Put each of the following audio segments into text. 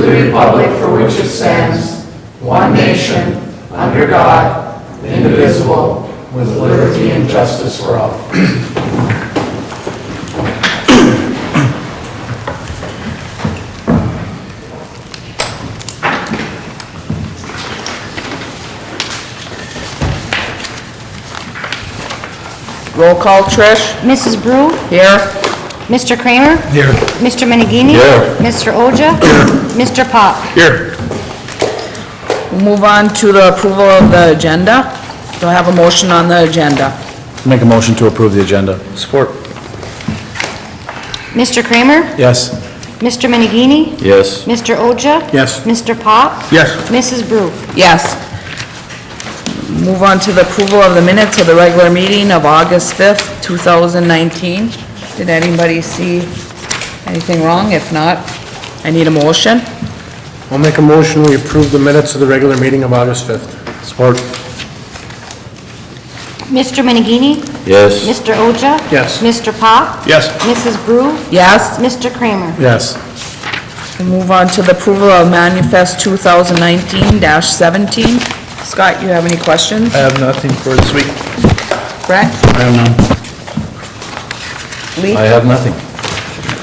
the republic for which it stands, one nation, under God, indivisible, with liberty and justice for all. Roll call, Trish. Mrs. Brew? Here. Mr. Kramer? Here. Mr. Menegini? Here. Mr. Oja? Here. Mr. Pop? Here. We'll move on to the approval of the agenda. Do I have a motion on the agenda? Make a motion to approve the agenda. Support. Mr. Kramer? Yes. Mr. Menegini? Yes. Mr. Oja? Yes. Mr. Pop? Yes. Mrs. Brew? Yes. Move on to the approval of the minutes of the regular meeting of August 5th, 2019. Did anybody see anything wrong? If not, I need a motion. I'll make a motion, we approve the minutes of the regular meeting of August 5th. Support. Mr. Menegini? Yes. Mr. Oja? Yes. Mr. Pop? Yes. Mrs. Brew? Yes. Mr. Kramer? Yes. We'll move on to the approval of manifest 2019-17. Scott, you have any questions? I have nothing for this week. Brett? I have none. Lee? I have nothing.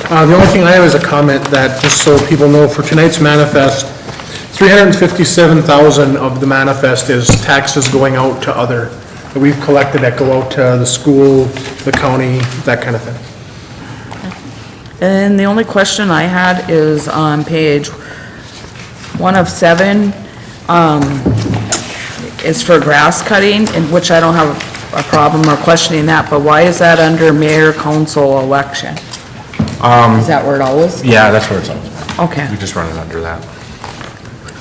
The only thing I have is a comment that, just so people know, for tonight's manifest, 357,000 of the manifest is taxes going out to other, that we've collected that go out to the school, the county, that kind of thing. And the only question I had is on page 1 of 7, is for grass cutting, in which I don't have a problem or questioning that, but why is that under mayor council election? Is that where it always? Yeah, that's where it's on. Okay, We just run it under that.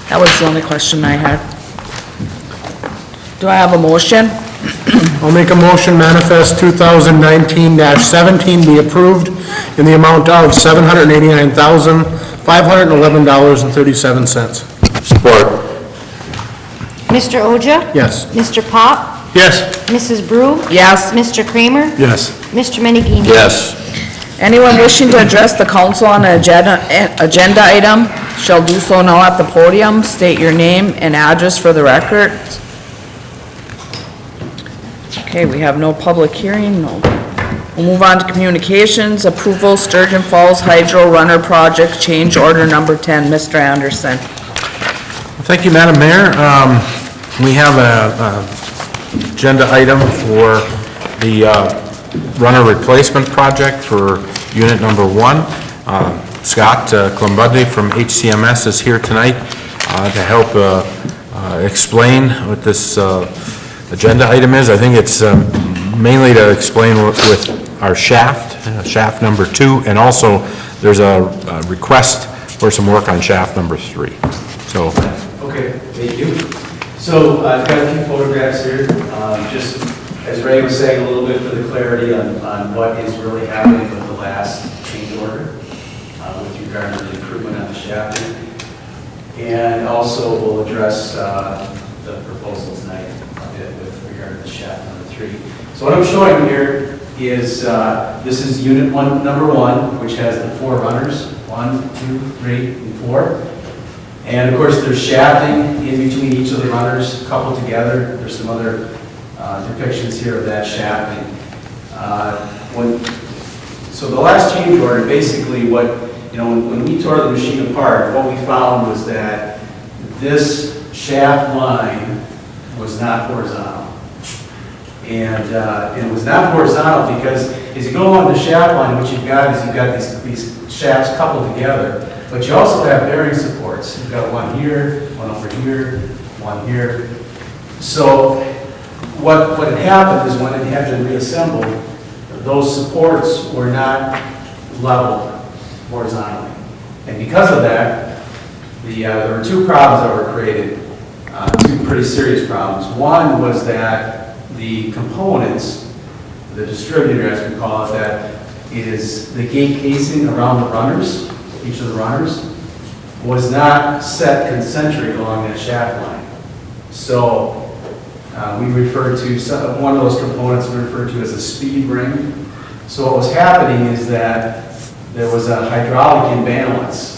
that was the only question I had. Do I have a motion? I'll make a motion, manifest 2019-17 be approved in the amount of $789,511.37. Support. Mr. Oja? Yes. Mr. Pop? Yes. Mrs. Brew? Yes. Mr. Kramer? Yes. Mr. Menegini? Yes. Anyone wishing to address the council on an agenda item shall do so now at the podium. State your name and address for the record. Okay, we have no public hearing, no. We'll move on to communications, approval, Sturgeon Falls Hydro Runner Project, change order number 10. Mr. Anderson. Thank you, Madam Mayor. We have a agenda item for the runner replacement project for unit number 1. Scott Klumbudley from HCMS is here tonight to help explain what this agenda item is. I think it's mainly to explain with our shaft number 2, and also there's a request for some work on shaft number 3. So. Okay, thank you. So I've got a few photographs here, just as Ray was saying, a little bit for the clarity on what is really happening with the last change order with regard to the improvement on the shafting. And also we'll address the proposal tonight a bit with regard to the shaft number 3. So what I'm showing here is, this is unit number 1, which has the 4 runners, 1, 2, 3, and 4. And of course, there's shafting in between each of the runners coupled together. There's some other depictions here of that shafting. So the last change order, basically when we tore the machine apart, what we found was that this shaft line was not horizontal. And it was not horizontal because as you go along the shaft line, what you've got is these shafts coupled together. But you also have bearing supports. You've got one here, one over here, one here. So what had happened is when it had been reassembled, those supports were not leveled horizontally. And because of that, there were 2 problems that were created, 2 pretty serious problems. One was that the components, the distributor as we call it, that is the gate casing around the runners, each of the runners, was not set concentric along that shaft line. So we refer to one of those components we refer to as a speed ring. So what was happening is that there was a hydraulic imbalance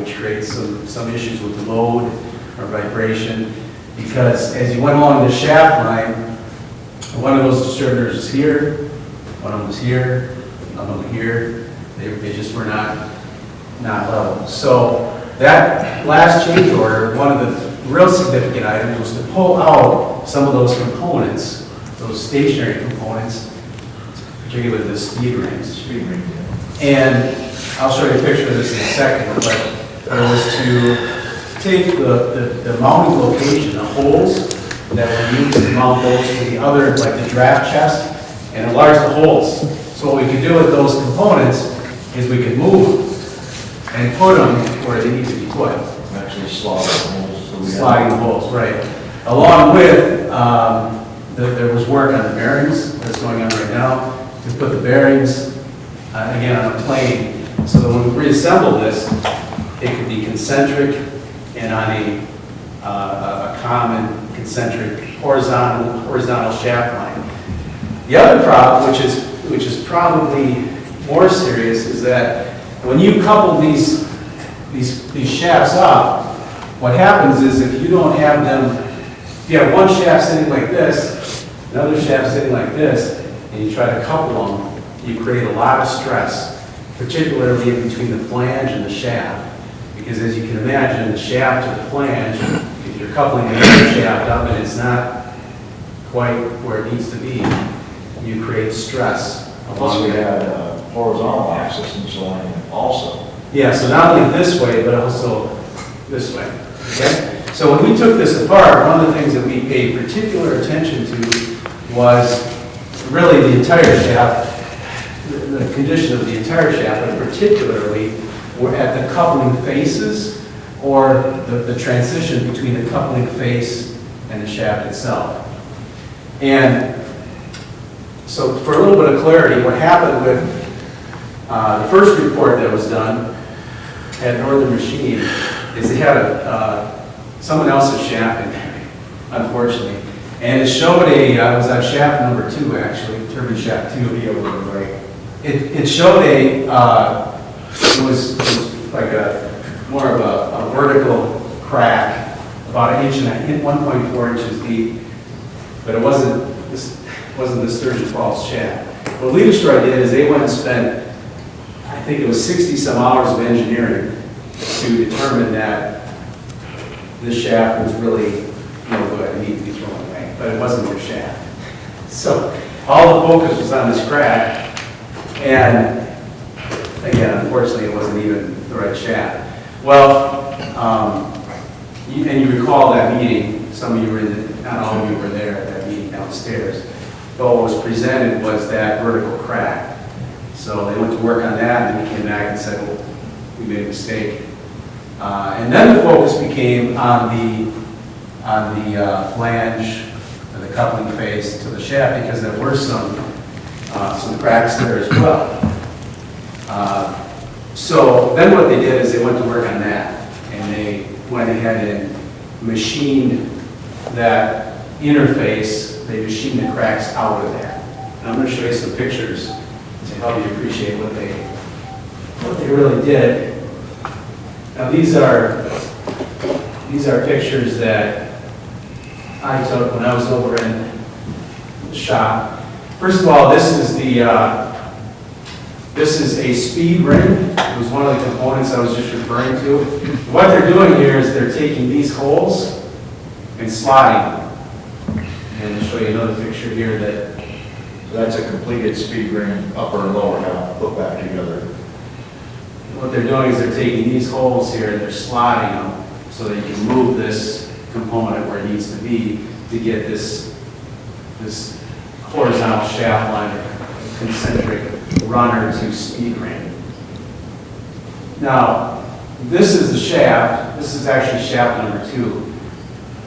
which creates some issues with load or vibration, because as you went along the shaft line, one of those distributors is here, one of them is here, another one here. They just were not level. So that last change order, one of the real significant items was to pull out some of those components, those stationary components, particularly the speed rings. And I'll show you a picture of this in a second, but it was to take the mounting location, the holes that were used to mount those to the other, like the draft chest, and enlarge the holes. So what we could do with those components is we could move and put them where they need to be put. Actually slotting holes. Sliding holes, right. Along with, there was work on the bearings that's going on right now, to put the bearings, again, on a plane, so that when we reassemble this, it could be concentric and on a common concentric horizontal shaft line. The other problem, which is probably more serious, is that when you couple these shafts up, what happens is if you don't have them, if you have one shaft sitting like this, another shaft sitting like this, and you try to couple them, you create a lot of stress, particularly in between the flange and the shaft. Because as you can imagine, the shaft to the flange, if you're coupling the other shaft up and it's not quite where it needs to be, you create stress. Plus we had horizontal axis and so on also. Yeah, so not only this way, but also this way, okay? So when we took this apart, one of the things that we paid particular attention to was really the entire shaft, the condition of the entire shaft, but particularly we're at the coupling faces or the transition between the coupling face and the shaft itself. And so for a little bit of clarity, what happened with the first report that was done at Northern Machine is they had someone else's shaft in there, unfortunately. And it showed it was on shaft number 2 actually, turbine shaft 2. It showed it was like more of a vertical crack, about 1.4 inches deep, but it wasn't the sturgeon falls shaft. What Leaderstrike did is they went and spent, I think it was 60 some hours of engineering to determine that this shaft was really no good and needed to be thrown away, but it wasn't their shaft. So all the focus was on this crack, and again, unfortunately, it wasn't even the right shaft. Well, and you recall that meeting, some of you were not all of you were there at that meeting downstairs. But what was presented was that vertical crack. So they went to work on that, and they came back and said, well, we made a mistake. And then the focus became on the flange and the coupling face to the shaft, because there were some cracks there as well. So then what they did is they went to work on that, and they went ahead and machined that interface. They machined the cracks out of there. And I'm going to show you some pictures to help you appreciate what they really did. Now these are pictures that I took when I was over in the shop. First of all, this is a speed ring. It was one of the components I was just referring to. What they're doing here is they're taking these holes and slotting them. And I'll show you another picture here that That's a completed speed ring, upper and lower now, put back together. what they're doing is they're taking these holes here and they're slotting them so that you can move this component where it needs to be to get this horizontal shaft line, concentric runner to speed ring. Now, this is the shaft. This is actually shaft number 2.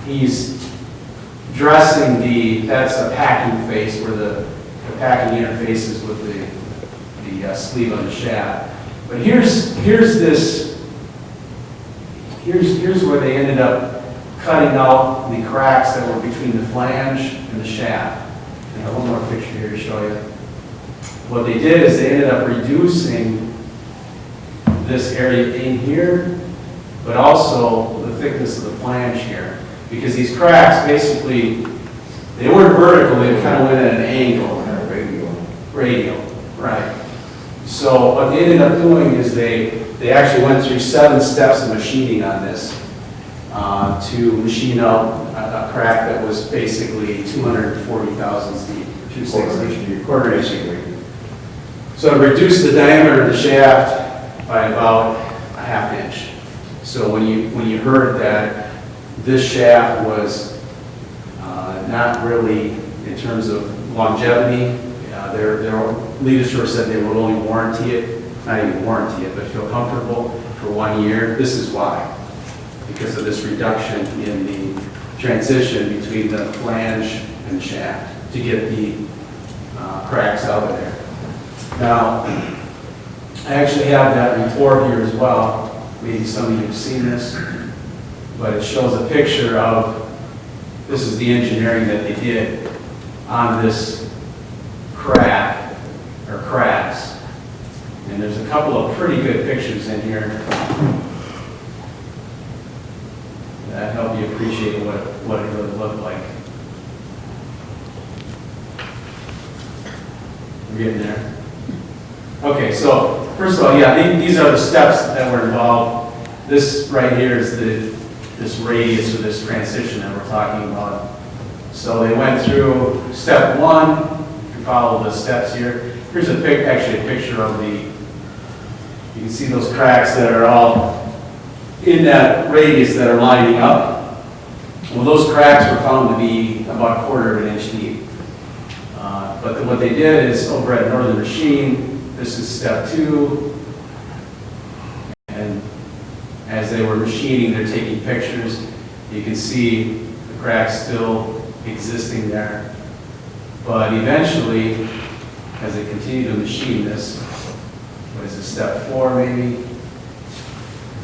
He's dressing that's the packing face where the packing interfaces with the sleeve on the shaft. But here's where they ended up cutting out the cracks that were between the flange and the shaft. I have one more picture here to show you. What they did is they ended up reducing this area in here but also the thickness of the flange here. Because these cracks, basically, they weren't vertical, they kind of went at an angle. Radial, right. So what they ended up doing is they actually went through 7 steps of machining on this to machine out a crack that was basically 240 thousandths deep, 260, quarter inch deep. So it reduced the diameter of the shaft by about a half inch. So when you heard that this shaft was not really, in terms of longevity, their leadership said they would only warranty it, not even warranty it, but feel comfortable for 1 year. This is why. Because of this reduction in the transition between the flange and shaft to get the cracks out of there. Now, I actually have that report here as well. Maybe some of you have seen this, but it shows a picture of, this is the engineering that they did on this crack, or cracks. And there's a couple of pretty good pictures in here that help you appreciate what it really looked like. We're getting there. Okay, so first of all, yeah, these are the steps that were involved. This right here is this radius or this transition that we're talking about. So they went through step 1. Follow the steps here. Here's actually a picture of you can see those cracks that are all in that radius that are lining up. Well, those cracks were found to be about 1/4 of an inch deep. But what they did is, over at Northern Machine, this is step 2. And as they were machining, they're taking pictures. You can see the cracks still existing there. But eventually, as they continue to machine this, what is it, step 4 maybe?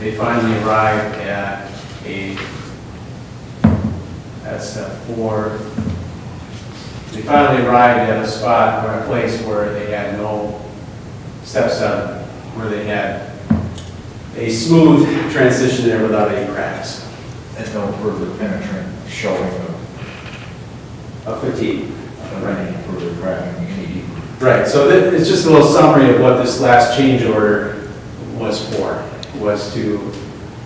They finally arrived at step 4. They finally arrived at a spot or a place where they had no, step 7, where they had a smooth transition there without any cracks. And no further penetrant showing of fatigue. any further cracking any deeper. Right, so it's just a little summary of what this last change order was for. Was to,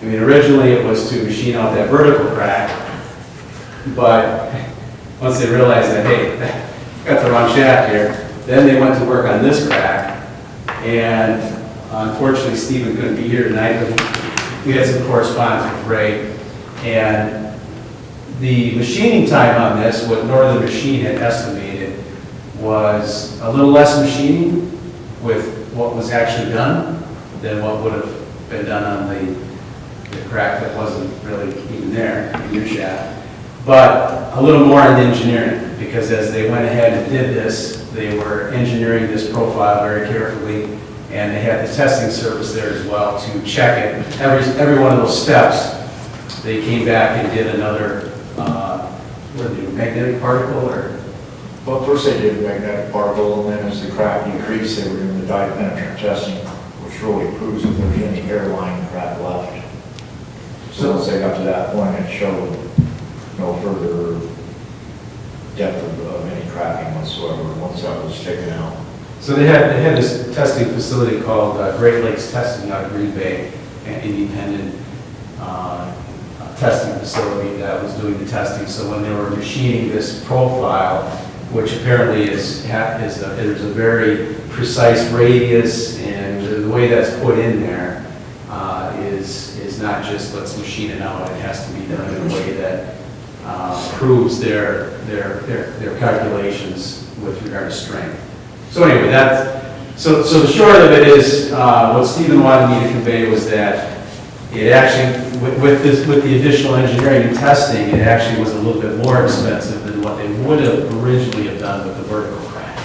I mean, originally it was to machine out that vertical crack, but once they realized that, hey, got the wrong shaft here, then they went to work on this crack, and unfortunately Stephen couldn't be here tonight, but we had some correspondence with Ray, and the machining time on this, what Northern Machine had estimated, was a little less machining with what was actually done than what would have been done on the crack that wasn't really even there in your shaft. But a little more in engineering, because as they went ahead and did this, they were engineering this profile very carefully, and they had the testing service there as well to check it. Every one of those steps, they came back and did another magnetic particle, or? Well, first they did magnetic particle, and then as the crack increased, they were doing the dye penetrant testing, which really proves if there's any hairline crack left. So once they got to that point, it showed no further depth of any cracking whatsoever, once that was taken out. So they had this testing facility called Great Lakes Testing out of Green Bay, an independent testing facility that was doing the testing. So when they were machining this profile, which apparently there's a very precise radius, and the way that's put in there is not just let's machine it out. It has to be done in a way that proves their calculations with regard to strength. So anyway, so the short of it is what Stephen wanted me to convey was that it actually, with the additional engineering and testing, it actually was a little bit more expensive than what they would have originally have done with the vertical crack.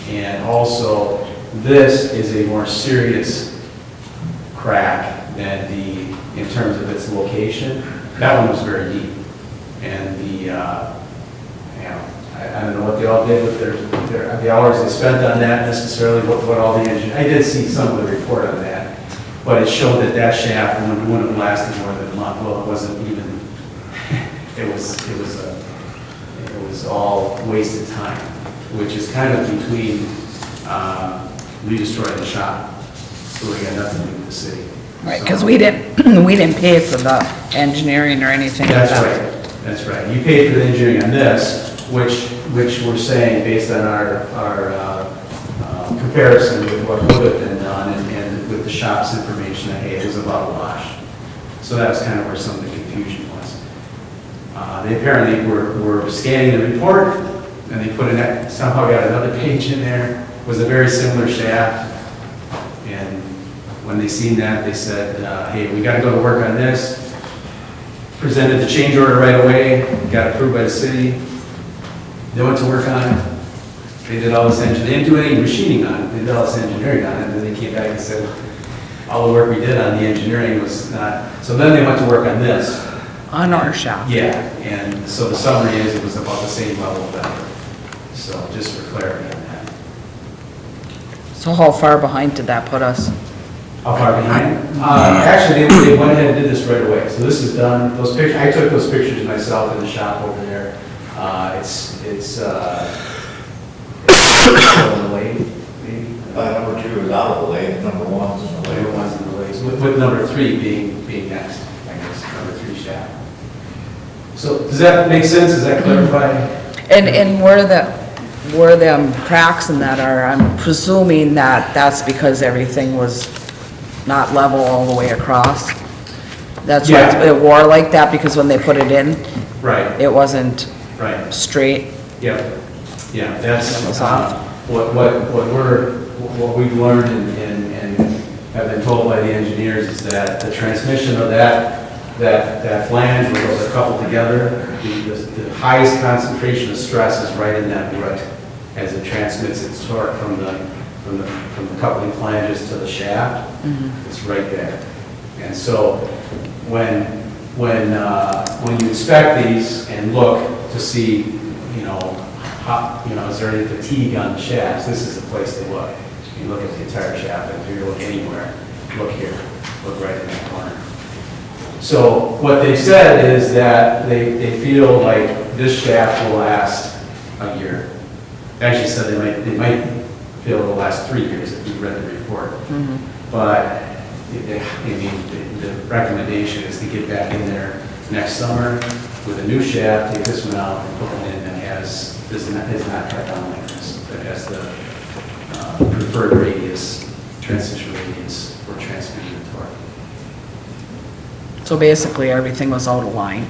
And also, this is a more serious crack than in terms of its location. That one was very deep. And I don't know what they all did with the hours they spent on that necessarily, what all the engineering, I did see some of the report on that. but it showed that that shaft wouldn't have lasted more than a month. Well, it wasn't even, it was all wasted time, which is kind of between re-destroying the shop, so we got nothing to do with the city. Right, So- because we didn't pay for the engineering or anything like That's that. right, that's right. You paid for the engineering on this, which we're saying, based on our comparison with what would have been done and with the shop's information, that, hey, it was about a wash. So that was kind of where some of the confusion was. They apparently were scanning the report, and they somehow got another page in there, was a very similar shaft. And when they seen that, they said, hey, we got to go to work on this. Presented the change order right away, got approved by the city. They went to work on it. They did all this engineering, they didn't do any machining on it, they did all this engineering on it, and then they came back and said, all the work we did on the engineering was not, so then they went to work on this. On our shop. Yeah, and so the summary is it was about the same level of effort. So just for clarity on that. So how far behind did that put us? How far behind? Actually, they went ahead and did this right away. So this is done, those pictures, I took those pictures myself in the shop over there. It's still in the lake, maybe. Number 2 is out of the lake, number 1's in the lake. Later ones in the lakes, with number 3 being next, I guess, number 3 shaft. So does that make sense? Does that clarify? And where them cracks and that are, I'm presuming that that's because everything was not level all the way across. That's why Yeah. it wore like that, because when they put it in, Right, it wasn't right. straight. Yep, yeah, that's, That was off. what we've learned and have been told by the engineers is that the transmission of that flange, where those are coupled together, the highest concentration of stress is right in that root as it transmits its torque from the coupling flanges to the shaft. It's right there. And so when you inspect these and look to see, is there any fatigue on the shafts, this is the place to look. You look at the entire shaft, and if you look anywhere, look here, look right in that corner. So what they've said is that they feel like this shaft will last a year. They actually said they might feel it will last 3 years if you read the report. But the recommendation is to get back in there next summer with a new shaft, take this one out and put one in that is not cut down like this, that has the preferred radius, transition radius for transmitting the torque. So basically, everything was out of line.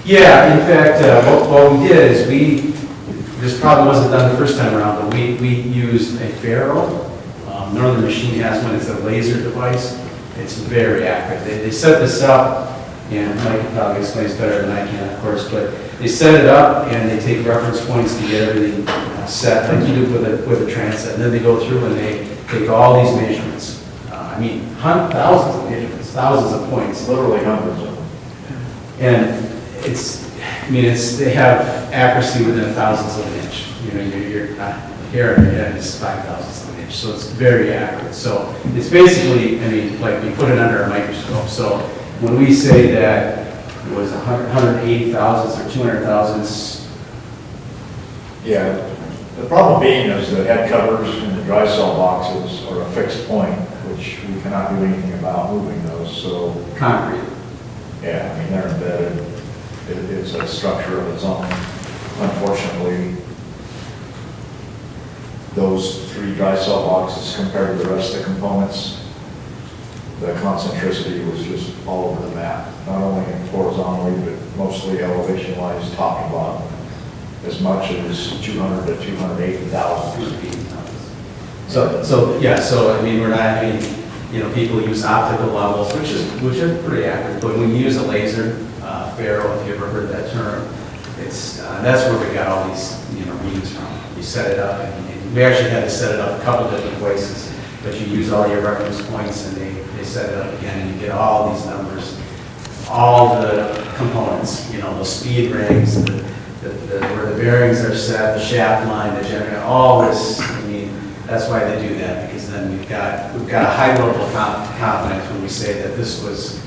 Yeah, in fact, what we did is this probably wasn't done the first time around, but we used a ferrule. Northern Machine has one, it's a laser device. It's very accurate. They set this up, and Mike can probably explain this better than I can, of course, but they set it up and they take reference points to get everything set like you do with a transit. And then they go through and they take all these measurements. Thousands of measurements, thousands of points. Literally hundreds of them. And they have accuracy within a thousandth of an inch. Your hair in your head is 5,000ths of an inch, so it's very accurate. So it's basically, like we put it under a microscope. So when we say that it was 180 thousandths or 200 thousandths, Yeah, the problem being is the head covers in the dry cell boxes are a fixed point, which we cannot do anything about moving those, so, concrete. yeah, they're embedded. It's a structure of its own. Unfortunately, those 3 dry cell boxes compared to the rest of the components, the concentricity was just all over the map, not only horizontally, but mostly elevation-wise, top and bottom, as much as 200 to 280,000 feet. So we're not, people use optical levels, which is pretty accurate, but when you use a laser, ferrule, if you ever heard that term, that's where we got all these, readings from. You set it up, and we actually had to set it up a couple different places, but you use all your reference points, and they set it up again, and you get all these numbers, all the components, the speed rings, where the bearings are set, the shaft line, the generator, all this, That's why they do that, because then we've got a high level of confidence when we say that this was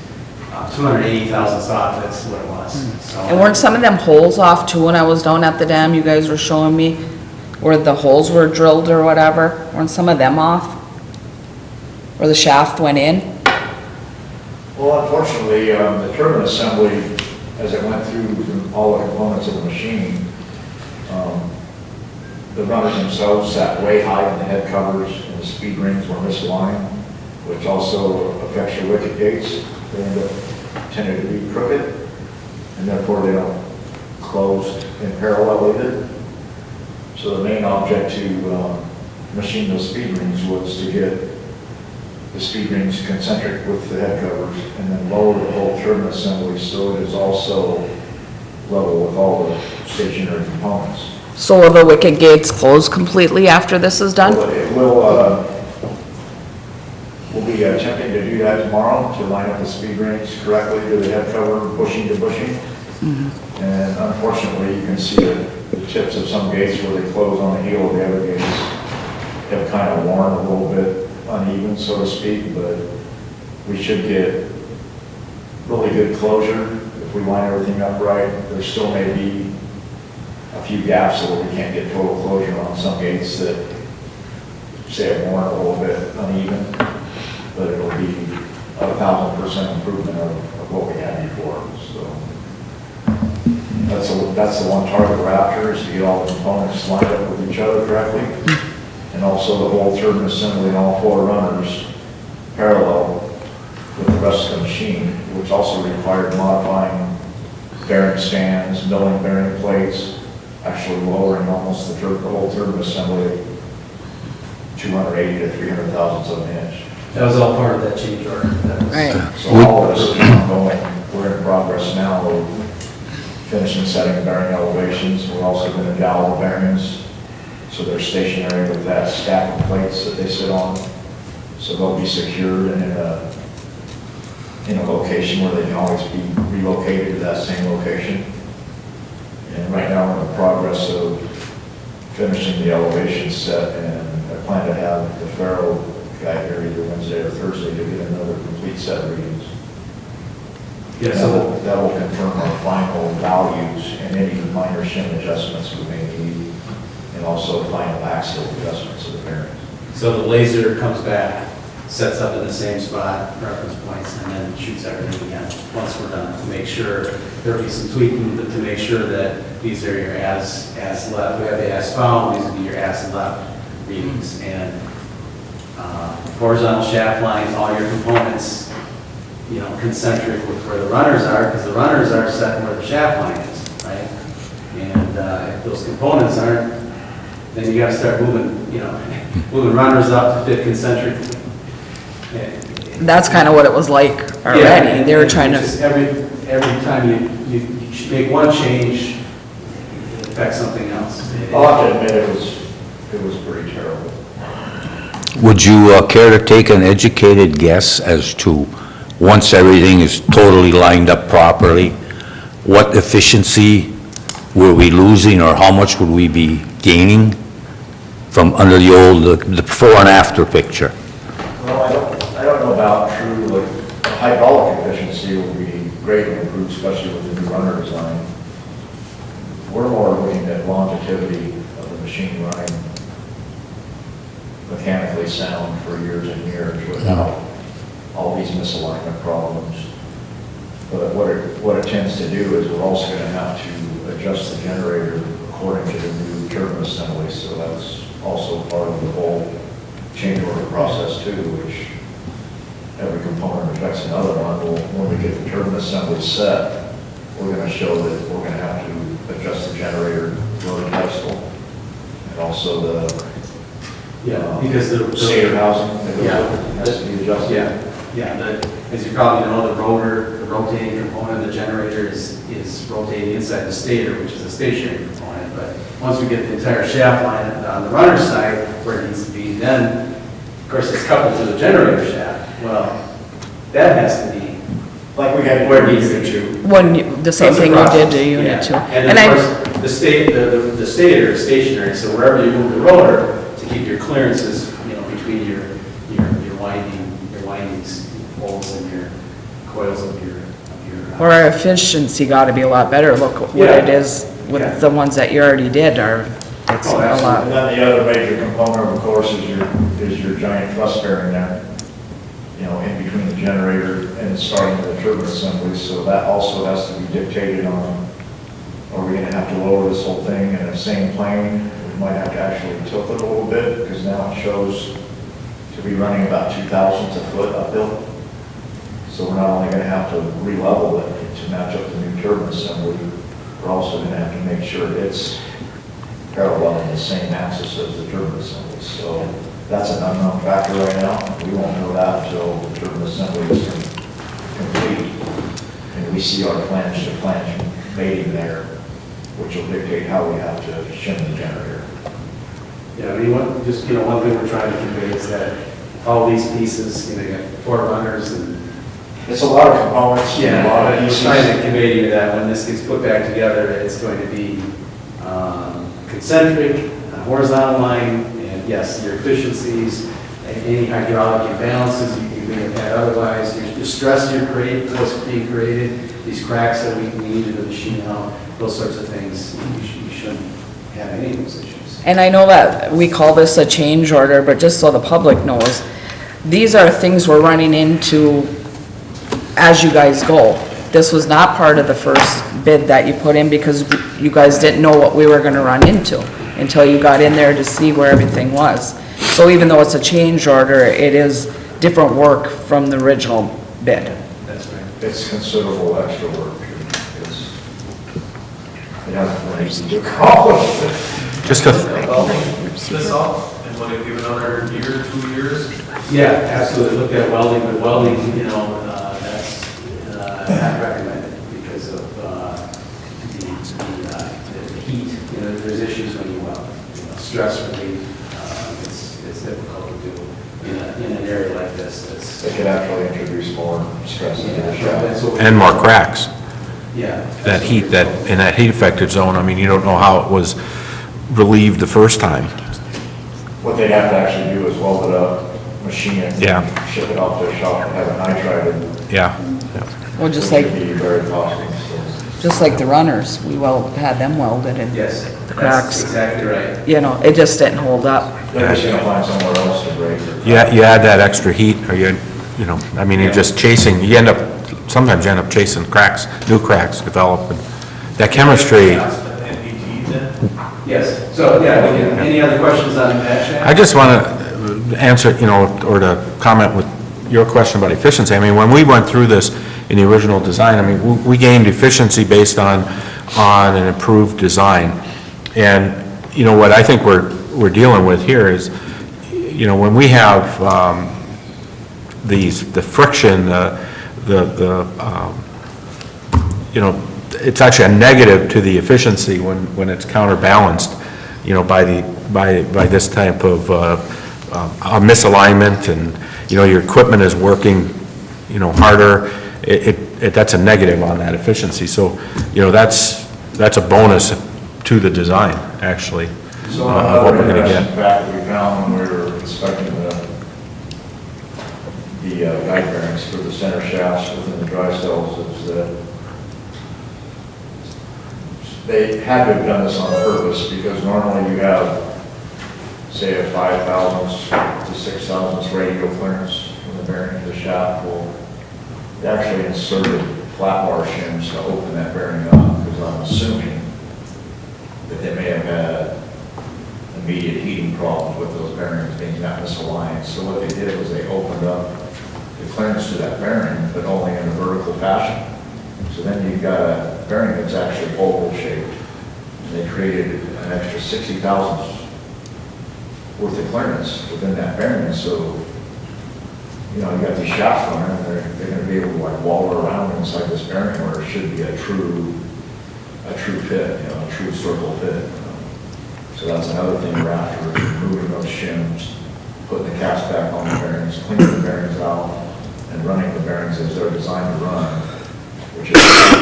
280,000 soffits, what it was. So- And weren't some of them holes off too when I was down at the dam, you guys were showing me where the holes were drilled or whatever? Weren't some of them off? Where the shaft went in? Well, unfortunately, the turbine assembly, as it went through all the components of the machine, the runners themselves sat way high in the head covers, and the speed rings were misaligned, which also affects your wicket gates. They end up tending to be crooked, and therefore they don't close in parallel with it. So the main object to machine those speed rings was to get the speed rings concentric with the head covers, and then lower the whole turbine assembly so it is also level with all the stationary components. So will the wicket gates close completely after this is done? Well, it will, we'll be attempting to do that tomorrow, to line up the speed rings correctly to the head cover, bushing to bushing. And unfortunately, you can see the tips of some gates where they close on the heel of the other gates have kind of worn a little bit uneven, so to speak, but we should get really good closure if we line everything up right. There still may be a few gaps so that we can't get total closure on some gates that say have worn a little bit uneven, but it'll be 1,000% improvement of what we had before. So that's the one target we're after, is to get all the components lined up with each other correctly, and also the whole turbine assembly and all four runners parallel with the rest of the machine, which also required modifying bearing stands, milling bearing plates, actually lowering almost the whole turbine assembly 280 to 300 thousandths of an inch. That was all part of that change order. That was- Right. So all of this is ongoing. We're in progress now of finishing setting bearing elevations. We're also going to dowel the bearings so they're stationary with that stack of plates that they sit on. So they'll be secured and in a location where they can always be relocated to that same location. And right now we're in the progress of finishing the elevation set, and I plan to have the Faro guy here either Wednesday or Thursday to get another complete set of readings. Yeah, And so that will confirm our final values and any minor shim adjustments we may need, and also final axial adjustments of the bearings. so the laser comes back, sets up in the same spot, reference points, and then shoots everything again once we're done, to make sure, there'll be some tweaking, but to make sure that these are your as left. We have the as found, these will be your as left readings, and horizontal shaft lines, all your components, you know, concentric with where the runners are, because the runners are set where the shaft line is, right? And if those components aren't, then you gotta start moving, you know, moving runners up to fit concentrically. That's kind of what it was like Yeah, already. They were and trying just to, every time you make one change, it affects something else. I'll have to admit, it was pretty terrible. Would you care to take an educated guess as to, once everything is totally lined up properly, what efficiency were we losing, or how much would we be gaining from under the old, the before and after picture? Well, I don't know about true, like, hydraulic efficiency will be greatly improved, especially with the new runner design. We're more looking at longevity of the machine running mechanically sound for years and years without all these misalignment problems. But what it tends to do is we're also going to have to adjust the generator according to the new turbine assembly, so that's also part of the whole change order process too, which every component affects another one. When we get the turbine assembly set, we're going to show that we're going to have to adjust the generator load pedestal, and also the Because the stator housing that Yeah. has to be adjusted. As you probably know, the rotating component of the generator is rotating inside the stator, which is a stationary component. But once we get the entire shaft line on the runner side where it needs to be, then, of course, it's coupled to the generator shaft. Well, that has to be Like we had where it needs to be. the same thing you did to unit two. And then, of course, the stator is stationary, so wherever you move the rotor to keep your clearances, between your windings, holes and your coils of your. Or our efficiency gotta be a lot better. Look what Yeah. it is Yeah. with the ones that you already did are, it's Oh, a And lot. then the other major component, of course, is your giant truss bearing there, in between the generator and starting the turbine assembly, so that also has to be dictated on, are we gonna have to lower this whole thing in the same plane? We might have to actually tilt it a little bit, because now it shows to be running about 2 thousandths a foot uphill. So we're not only gonna have to re-level it to match up the new turbine assembly, we're also gonna have to make sure it's parallel in the same axis as the turbine assembly. So that's an unknown factor right now. We won't know that until the turbine assembly is complete. And we see our flange to flange mating there, which will dictate how we have to shim the generator. Yeah, I mean, one thing we're trying to convey is that all these pieces, you got 4 runners and. It's a lot of components, a Yeah, lot but of we're pieces. trying to convey to you that when this gets put back together, it's going to be concentric, a horizontal line, and yes, your efficiencies, any hydraulic imbalances you may have had otherwise, your stress that's being created, these cracks that we need in the machine out, those sorts of things, you shouldn't have any of those issues. And I know that we call this a change order, but just so the public knows, these are things we're running into as you guys go. This was not part of the first bid that you put in because you guys didn't know what we were gonna run into until you got in there to see where everything was. So even though it's a change order, it is different work from the original bid. That's right. It's considerable extra work. It hasn't been easy to accomplish. Just a, This up, and would it give another year, 2 years? Yeah, absolutely, look at welding, but welding, that's not recommended because of the heat. There's issues when you weld. Stress relief, it's difficult to do in an area like this. It could actually introduce more stress into the That's shop. what we- and more cracks. Yeah. That heat, in that heat affected zone, I mean, you don't know how it was relieved the first time. What they'd have to actually do is weld it up, machine it, Yeah. ship it off to the shop, and have it nitrided. Yeah. Well, Which just would like, be very costly. just like the runners, we had them welded and, Yes, The cracks. that's exactly right. it just didn't hold up. They're just gonna find somewhere else to break it. You add that extra heat, or you're just chasing, sometimes you end up chasing cracks, new cracks develop, and that chemistry. NPT then? Yes, so, yeah, any other questions on that, Shannon? I just want to answer, or to comment with your question about efficiency. I mean, when we went through this in the original design, I mean, we gained efficiency based on an improved design. And, what I think we're dealing with here is, when we have the friction, it's actually a negative to the efficiency when it's counterbalanced, by this type of a misalignment, and, your equipment is working, harder. That's a negative on that efficiency. So, that's a bonus to the design, actually, So what another we're gonna interesting get. fact that we found when we were inspecting the guide bearings for the center shafts within the dry cells is that they had to have done this on purpose, because normally you have, say, a 5 thousandths to 6 thousandths radial clearance from the bearing to the shaft. Well, they actually inserted flat bar shims to open that bearing up, because I'm assuming that they may have had immediate heating problems with those bearings being not misaligned. So what they did was they opened up the clearance to that bearing, but only in a vertical fashion. So then you've got a bearing that's actually oval shaped. And they created an extra 60 thousandths worth of clearance within that bearing. So, you got these shafts running, and they're going to be able to waller around inside this bearing where it should be a true pit, a true circle pit. So that's another thing we're after, is removing those shims, putting the caps back on the bearings, cleaning the bearings out, and running the bearings as they're designed to run, which is a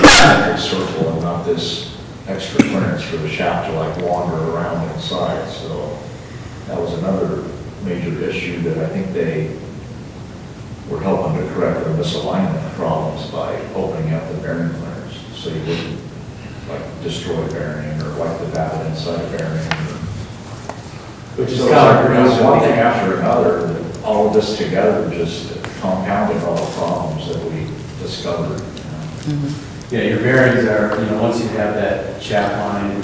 centric circle and not this extra clearance for the shaft to wander around inside. So that was another major issue that I think they were helping to correct their misalignment problems by opening up the bearing clearance, so you wouldn't like destroy bearing or wipe the valve inside a bearing. Which is So it's one thing after another, all of this together just compounded all the problems that we discovered. Yeah, your bearings are, once you have that shaft line,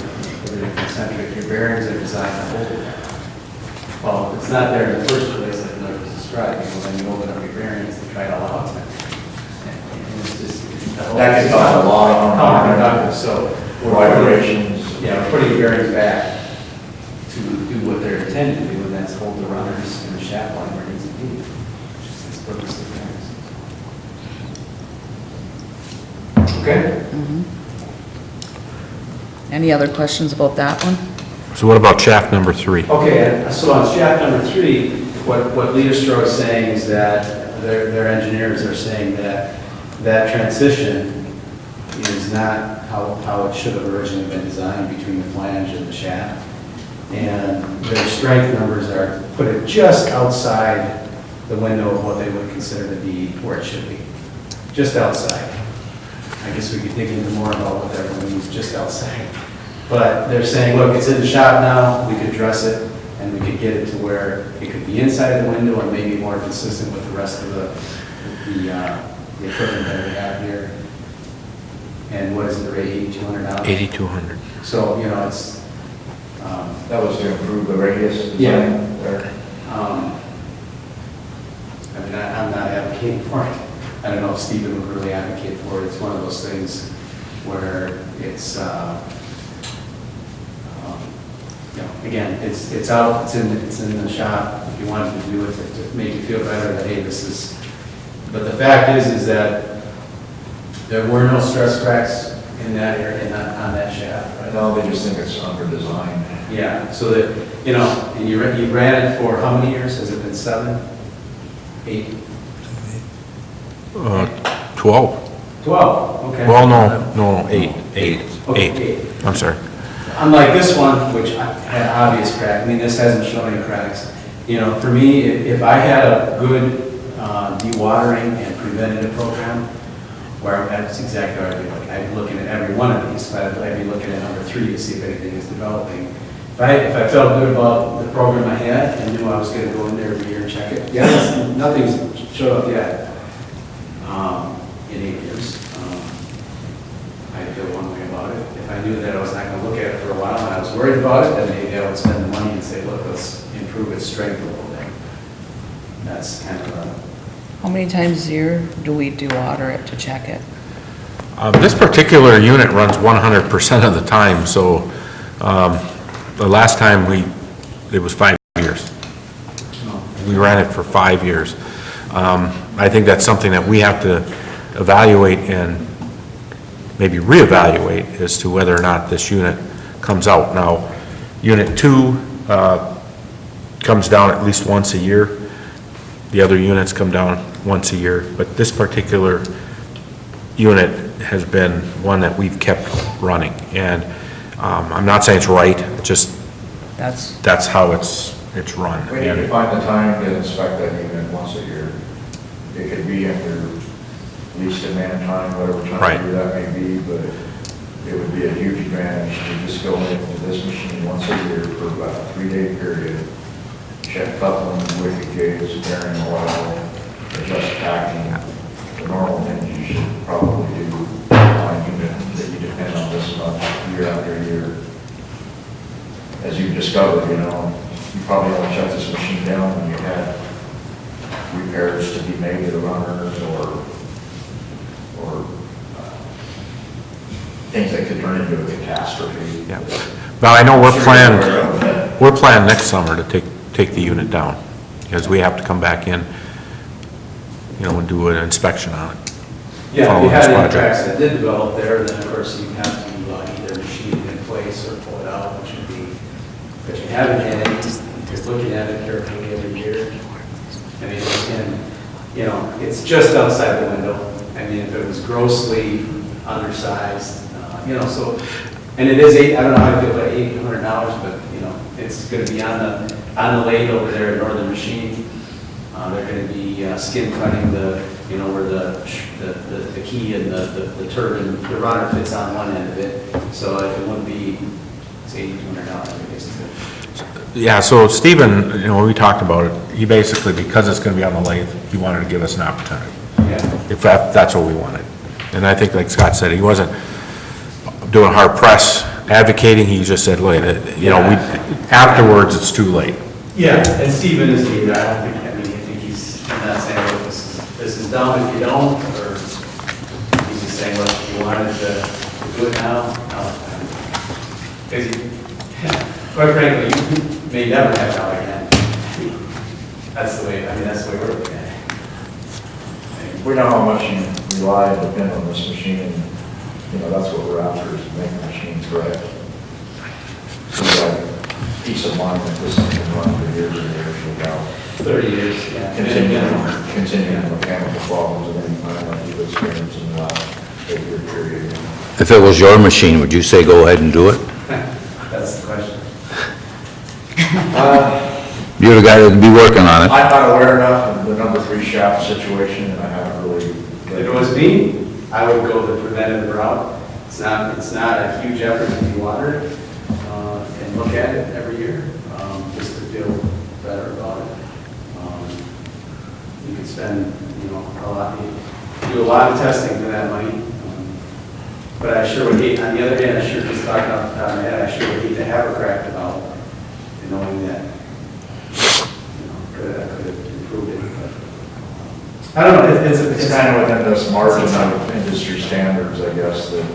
everything concentric, your bearings are designed to hold it. Well, if it's not there in the first place, like I was describing, then you open up your bearings and try to allow it to. And it's just, That can cause a lot of harm. counterproductive, so. Vibrations. Yeah, we're putting bearings back to do what they're intended to do, and that's hold the runners in the shaft line where it needs to be. Which is its purpose of bearings. Okay? Any other questions about that one? So what about shaft number 3? Okay, so on shaft number 3, what Leadestro is saying is that their engineers are saying that that transition is not how it should have originally been designed between the flange and the shaft. And their strength numbers are put it just outside the window of what they would consider to be where it should be. Just outside. I guess we could dig into more about what that means, just outside. But they're saying, look, it's in the shop now, we could dress it, and we could get it to where it could be inside the window and maybe more consistent with the rest of the equipment that we have here. And what is it, the rate, $8,200? 8,200. So, it's... That was to improve the radius design Yeah. there. I mean, I'm not advocating for it. I don't know if Stephen would really advocate for it. It's one of those things where it's, again, it's out, it's in the shop. If you wanted to do it to make you feel better that, hey, this is, but the fact is that there were no stress cracks in that area, on that shaft, right? No, they just think it's under design. Yeah, so that, and you ran it for how many years? Has it been 7, 8? 12. 12, okay. Well, no, 8. Okay, 8. I'm sorry. Unlike this one, which had obvious crack, I mean, this hasn't shown any cracks. For me, if I had a good dewatering and preventative program, where that's exactly what I'd be looking. I'd be looking at every one of these, but I'd be looking at number 3 to see if anything is developing. If I felt good about the program I had and knew I was going to go in there every year and check it, yeah, nothing's showed up yet in 8 years. I'd feel one way about it. If I knew that I was not going to look at it for a while and I was worried about it, then maybe I would spend the money and say, look, let's improve its strength a little bit. That's kind of a... How many times a year do we dewater it to check it? This particular unit runs 100% of the time, so the last time it was 5 years. We ran it for 5 years. I think that's something that we have to evaluate and maybe reevaluate as to whether or not this unit comes out. Now, Unit 2 comes down at least once a year. The other units come down once a year, but this particular unit has been one that we've kept running. And I'm not saying it's right, just that's how it's run. We need to find the time to inspect that unit once a year. It could be under least demand time, whatever time of year that may be, but it would be a huge advantage to just go into this machine once a year for about a 3-day period, check coupling, wicket gates, bearing oil, adjust packing. The normal things you should probably do on a unit that you depend on this much year after year. As you've discovered, you probably only shut this machine down when you had repairs to be made to the runners or things that could turn into a catastrophe. Yeah. Well, I know we're planned next summer to take the unit down, because we have to come back in, and do an inspection on it. Yeah, if Follow you this had any project. cracks that did develop there, then of course you have to either machine it in place or pull it out, which would be, but you haven't had any, you're looking at it carefully every year. I mean, it's just outside the window. I mean, if it was grossly undersized, so, and it is I don't know how I feel about $800, but, it's going to be on on the lathe over there at Northern Machine, they're gonna be skin cutting where the key and the turbine, the runner fits on one end of it, so it wouldn't be, it's $8,200, I guess. Yeah, so Stephen, we talked about it, he basically, because it's gonna be on the lathe, he wanted to give us an opportunity, Yeah. if that's what we wanted. And I think, like Scott said, he wasn't doing hard press advocating, he just said, look, afterwards, it's too late. Yeah, and Stephen is neither, I think he's not saying, look, this is dumb if you don't, or he's just saying, look, if you wanted to do it now, because quite frankly, you may never have it out again. That's the way we're looking at it. We know how much you rely and depend on this machine, and, that's what we're after, is to make the machines correct. So we have peace of mind that this thing can run for years and years without 30 years, yeah. continuing mechanical problems of any kind like you've experienced in the last 8-year period. If it was your machine, would you say go ahead and do it? That's the question. You're the guy that'd be working on it. I'm not aware enough of the number 3 shaft situation, and I haven't really. If it was me, I would go the preventative route. It's not a huge effort to be watered, and look at it every year, just to feel better about it. You could spend, do a lot of testing for that money. But I sure would hate, on the other hand, I sure, just talking off the top of my head, I sure would hate to have a cracked valve, and knowing that, I could have improved it, but, I don't know, It's kind of within this margin of industry standards, I guess, that,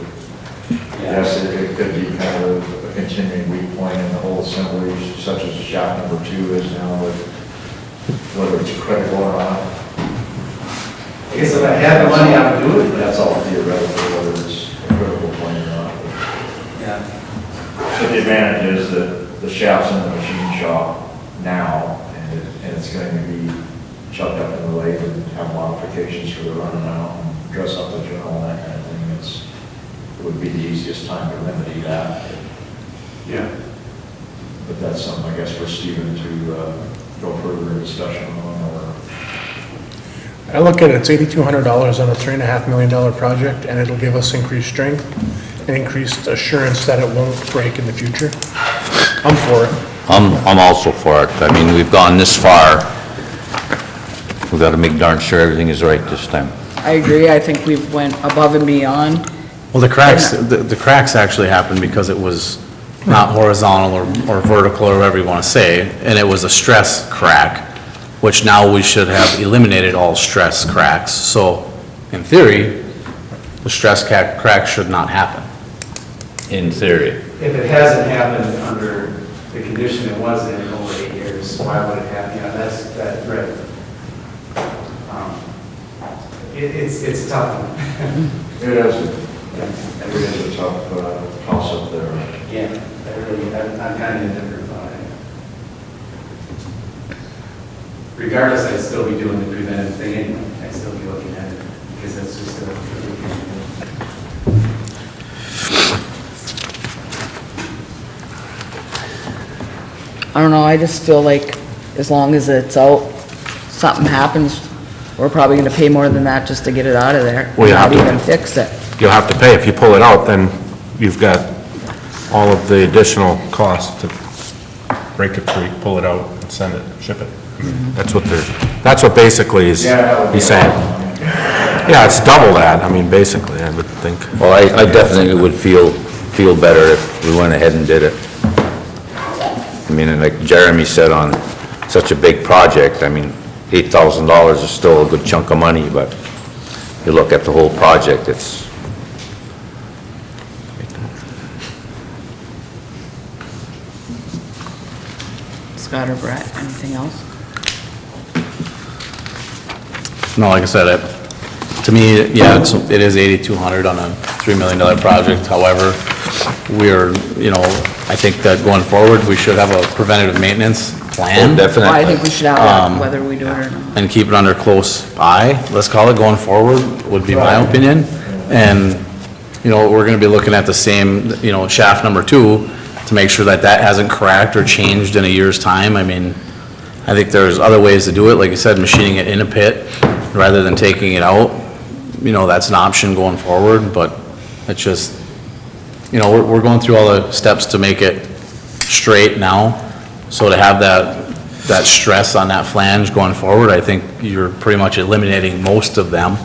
yes, it could be kind of a continuing weak point in the whole assembly, such as shaft number 2 is now, with whether it's critical or not. I guess if I had the money, I would do it, but That's all theoretical, whether it's a critical point or not. yeah. But the advantage is that the shaft's in the machine shop now, and it's going to be chucked up in the lathe and have modifications for the running out and dress up the journal and that kind of thing. It would be the easiest time to remedy that. Yeah. But that's something, I guess, for Stephen to go further in discussion on, or. I look at it, it's $8,200 on a $3.5 million project, and it'll give us increased strength and increased assurance that it won't break in the future. I'm for it. I'm also for it. I mean, we've gone this far. We've got to make darn sure everything is right this time. I agree, I think we've went above and beyond. Well, the cracks actually happened because it was not horizontal or vertical or whatever you want to say, and it was a stress crack, which now we should have eliminated all stress cracks. So, in theory, the stress crack should not happen. In theory. If it hasn't happened under the condition it was in over 8 years, why would it happen? Right. It's a tough one. It is a tough toss-up there. Yeah, I'm kind of indifferent about it. Regardless, I'd still be doing the preventive thing anyway. I'd still be looking at it, because that's just I don't know, I just feel like as long as it's out, something happens, we're probably gonna pay more than that just to get it out of there. Well, you have Not to. even fix it. You'll have to pay. If you pull it out, then you've got all of the additional costs to break it free, pull it out, and send it, ship it. That's what basically he's saying. Yeah, it's double that, I mean, basically, I would think. Well, I definitely would feel better if we went ahead and did it. I mean, and like Jeremy said, on such a big project, I mean, $8,000 is still a good chunk of money, but you look at the whole project, it's... Scott or Brett, anything else? No, like I said, to me, yeah, it is 8,200 on a $3 million project. However, I think that going forward, we should have a preventative maintenance plan. Well, I think we should have that, whether we do it or not. And keep it under close eye, let's call it, going forward, would be my opinion. And, we're gonna be looking at the same, shaft number 2 to to make sure that that hasn't cracked or changed in a year's time. I mean, I think there's other ways to do it, like you said, machining it in a pit rather than taking it out. You know, that's an option going forward, but it's just, you know, we're going through all the steps to make it straight now. So to have that stress on that flange going forward, I think you're pretty much eliminating most of them.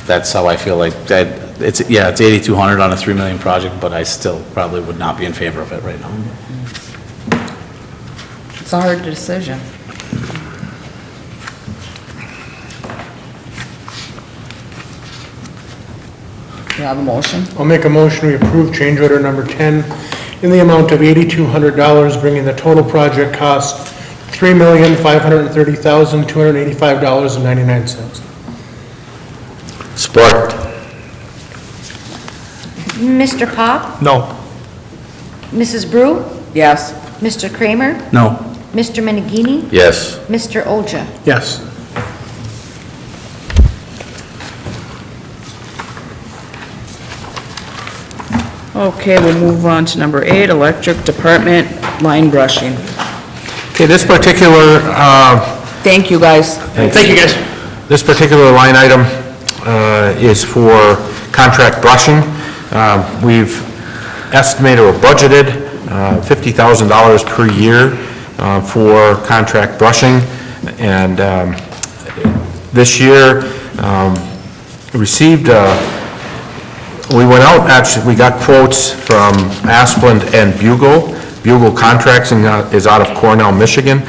That's how I feel like that. It's 8,200 on a 3 million project, but I still probably would not be in favor of it right now. It's a hard decision. You have a motion? I'll make a motion, we approve change order number 10 in the amount of $8,200, bringing the total project cost $3,530,285.99. Support. Mr. Pop? No. Mrs. Brew? Yes. Mr. Kramer? No. Mr. Menegini? Yes. Mr. Oja? Yes. Okay, we'll move on to number 8, electric department line brushing. Okay, this particular, Thank you, guys. Thank you, guys. this particular line item is for contract brushing. We've estimated or budgeted $50,000 per year for contract brushing. And this year, we went out, actually, we got quotes from Asplund and Bugle. Bugle Contracting is out of Cornell, Michigan.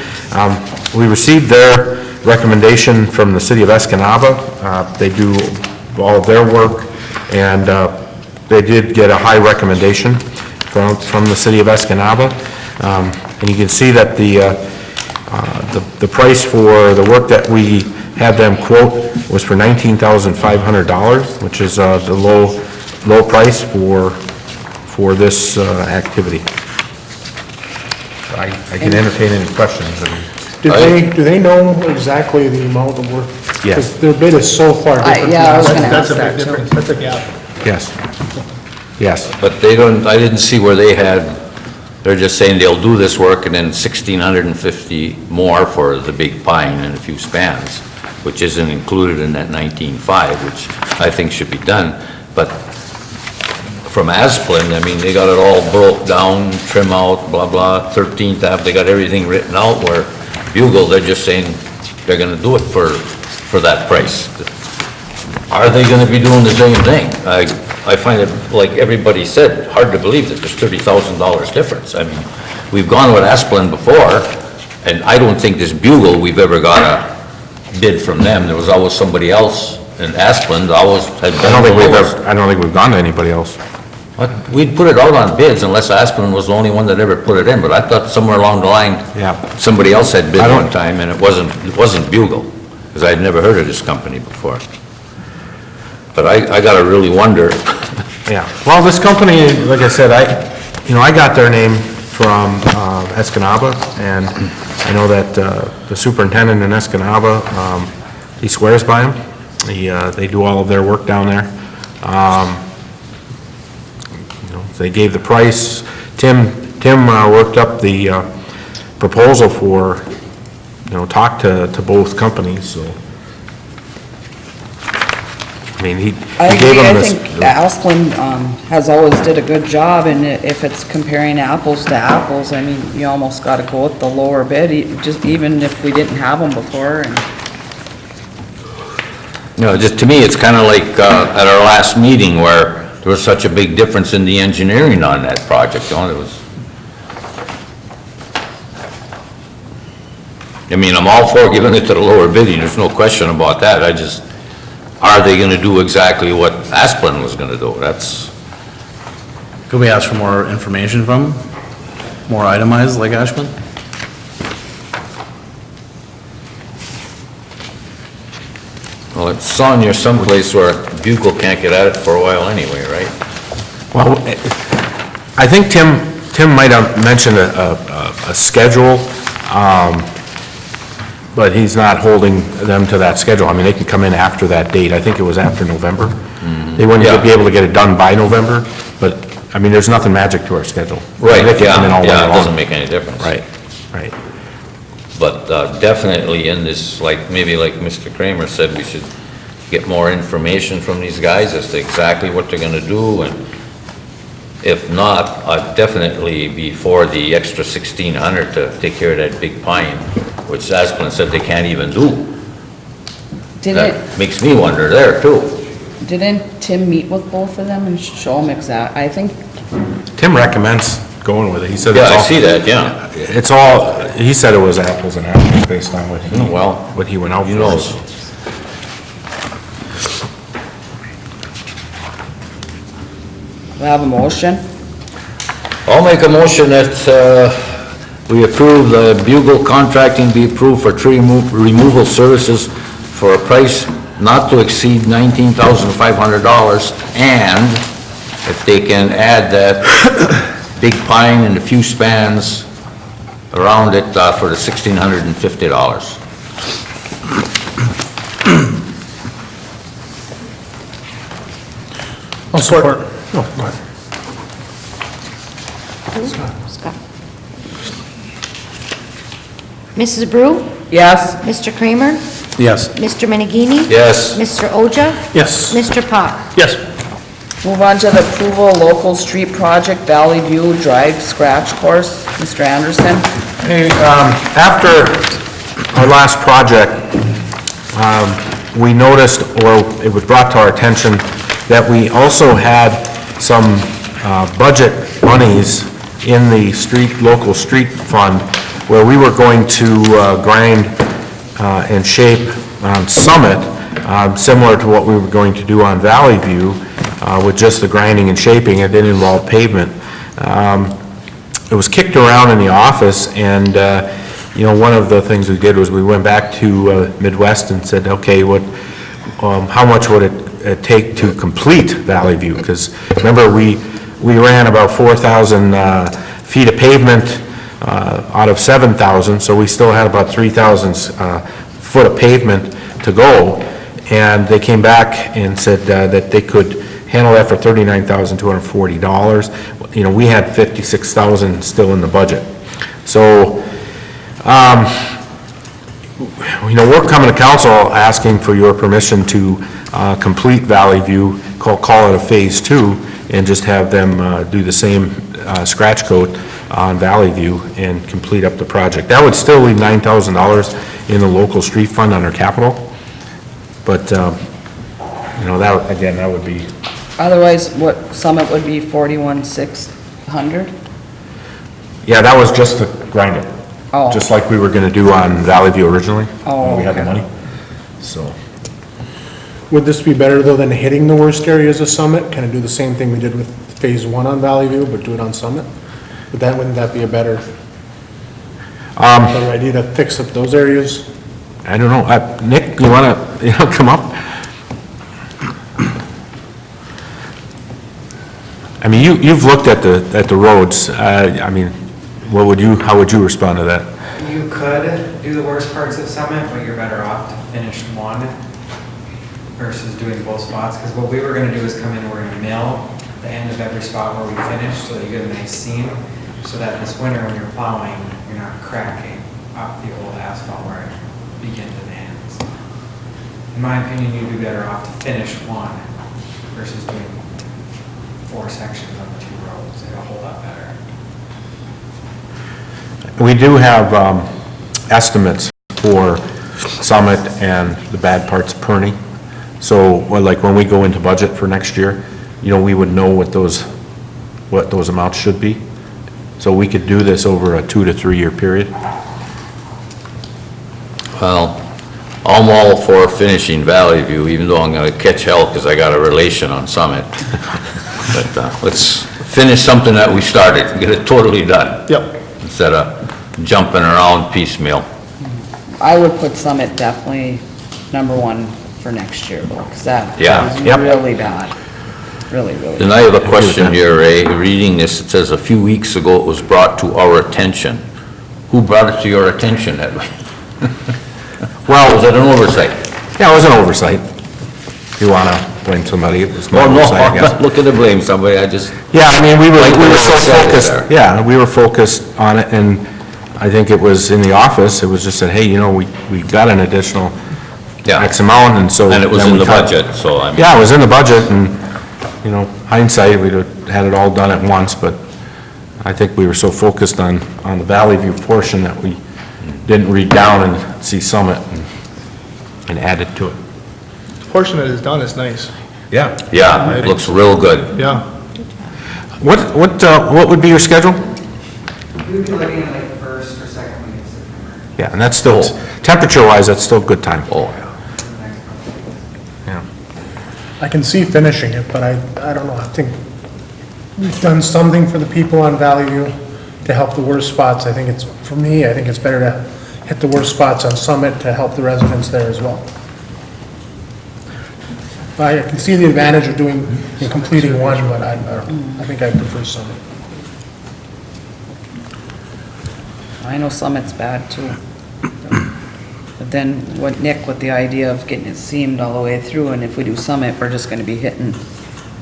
We received their recommendation from the city of Escanaba. They do all of their work, and they did get a high recommendation from the city of Escanaba. And you can see that the price for the work that we had them quote was for $19,500, which is the low price for this activity. I can entertain any questions. Do they know exactly the amount of work? Yes. Because their bid is so far different. Yeah, I was from gonna ours. ask that too. That's a gap. Yes. Yes. But they don't, I didn't see where they had, they're just saying they'll do this work and then 1,650 more for the big pine and a few spans, which isn't included in that 19.5, which I think should be done. But from Asplund, I mean, they got it all broke down, trim out, blah, blah, 13th Ave, they got everything written out, where Bugle, they're just saying they're gonna do it for that price. Are they gonna be doing the same thing? I find it, like everybody said, hard to believe that there's $30,000 difference. I mean, we've gone with Asplund before, and I don't think this Bugle, we've ever got a bid from them. There was always somebody else, and Asplund always had been the lowest. I don't think we've gone to anybody else. But we'd put it out on bids unless Asplund was the only one that ever put it in, but I thought somewhere along the line, Yeah. somebody else had bid I don't- one time, and it wasn't Bugle, because I'd never heard of this company before. But I gotta really wonder, Yeah, well, this company, like I said, I got their name from Escanaba, and I know that the superintendent in Escanaba, he swears by them. They do all of their work down there. They gave the price. Tim worked up the proposal for, talk to both companies, so. I mean, he I gave agree, them I this. think Asplund has always did a good job, and if it's comparing apples to apples, I mean, you almost gotta go with the lower bid, just even if we didn't have them before, and just to me, it's kinda like at our last meeting where there was such a big difference in the engineering on that project, it was. I mean, I'm all for giving it to the lower bidding, there's no question about that, are they gonna do exactly what Asplund was gonna do? That's, Could we ask for more information from them? More itemized, like Ashman? well, it's on here someplace where Bugle can't get at it for a while anyway, right? Well, I think Tim might have mentioned a schedule, but he's not holding them to that schedule. I mean, they can come in after that date. I think it was after November. They wouldn't Yeah. be able to get it done by November, but I mean, there's nothing magic to our schedule. Right, They can come in all yeah, winter it long. doesn't make any difference. Right, right. But definitely in this, like, maybe like Mr. Kramer said, we should get more information from these guys as to exactly what they're gonna do, and if not, I'd definitely be for the extra 1,600 to take care of that big pine, which Asplin said they can't even do. Didn't, That makes me wonder there too. didn't Tim meet with both of them and show them I think, Tim recommends going with it. He said Yeah, it's I all. see that, yeah. It's all, he said it was apples and apples based on what he, Well, what he went out for. he knows. we have a motion. I'll make a motion that we approve the Bugle contracting be approved for tree removal services for a price not to exceed $19,500, and if they can add that big pine and a few spans around it for the $1,650. I'll support. No, go ahead. Scott. Mrs. Brew? Yes, Mr. Kramer? Yes. Mr. Menegini? Yes. Mr. Oja? Yes. Mr. Pot? Yes. move on to the approval of local street project, Valley View Drive Scratch Course. Mr. Anderson? Hey, after our last project, we noticed, or it was brought to our attention, that we also had some budget monies in the local street fund, where we were going to grind and shape Summit, similar to what we were going to do on Valley View, with just the grinding and shaping. It didn't involve pavement. It was kicked around in the office, and, you know, one of the things we did was we went back to Midwest and said, okay, how much would it take to complete Valley View? Because remember, we ran about 4,000 feet of pavement out of 7,000, so we still had about 3,000 foot of pavement to go. And they came back and said that they could handle that for $39,240. You know, we had $56,000 still in the budget. So, you know, we're coming to council asking for your permission to complete Valley View, call it a phase 2, and just have them do the same scratch coat on Valley View and complete up the project. That would still leave $9,000 in the local street fund under capital, but, you know, that, again, that would be, Otherwise, what Summit would be 41,600? yeah, that was just to grind it. Oh. Just like we were gonna do on Valley View originally. Oh, when we had the okay. money, so. Would this be better, though, than hitting the worst areas of Summit? Kind of do the same thing we did with Phase 1 on Valley View, but do it on Summit? Wouldn't that be a better idea to fix up those areas? I don't know, Nick, you wanna, come up? I mean, you've looked at the roads, I mean, how would you respond to that? You could do the worst parts of Summit, but you're better off to finish one versus doing both spots, because what we were gonna do is come in, we're gonna mill the end of every spot where we finish, so that you get a nice seam, so that this winter when you're plowing, you're not cracking up the old asphalt where it begins and ends. In my opinion, you'd be better off to finish one versus doing 4 sections on 2 roads. It'll hold up better. We do have estimates for Summit and the bad parts of Perny. So, well, like, when we go into budget for next year, you know, we would know what those amounts should be. So we could do this over a 2 to 3 year period. Well, I'm all for finishing Valley View, even though I'm gonna catch hell because I got a relation on Summit. But let's finish something that we started, and get it totally done. Yep. Instead of jumping around piecemeal. I would put Summit definitely #1 for next year, because that Yeah, is yep. really bad. Really, really. Then I have a question here, Ray. Reading this, it says a few weeks ago it was brought to our attention. Who brought it to your attention that way? Well, Was it an oversight? yeah, it was an oversight. If you wanna blame somebody, it was my Well, no, oversight, I I'm guess. not looking to blame somebody, I just, Yeah, I mean, we were Like the way so it's said focused, there. yeah, we were focused on it, and I think it was in the office, it was just said, hey, you know, we got an additional Yeah. X amount, and so. and it was then in we the cut. budget, so I mean. Yeah, it was in the budget, and, you know, hindsight, we'd have had it all done at once, but I think we were so focused on the Valley View portion that we didn't read down and see Summit and add it to it. The portion that is done is nice. Yeah. Yeah, it looks real good. Yeah. What would be your schedule? We would be looking at like the first or second week of September. Yeah, and that's still, temperature-wise, that's still a good time. Oh, yeah. for the next couple of weeks. Yeah. I can see finishing it, but I don't know, I think we've done something for the people on Valley View to help the worst spots. I think it's, for me, I think it's better to hit the worst spots on Summit to help the residents there as well. I can see the advantage of doing, and completing one, but I think I prefer Summit. I know Summit's bad too. But then what Nick with the idea of getting it seamed all the way through, and if we do Summit, we're just gonna be hitting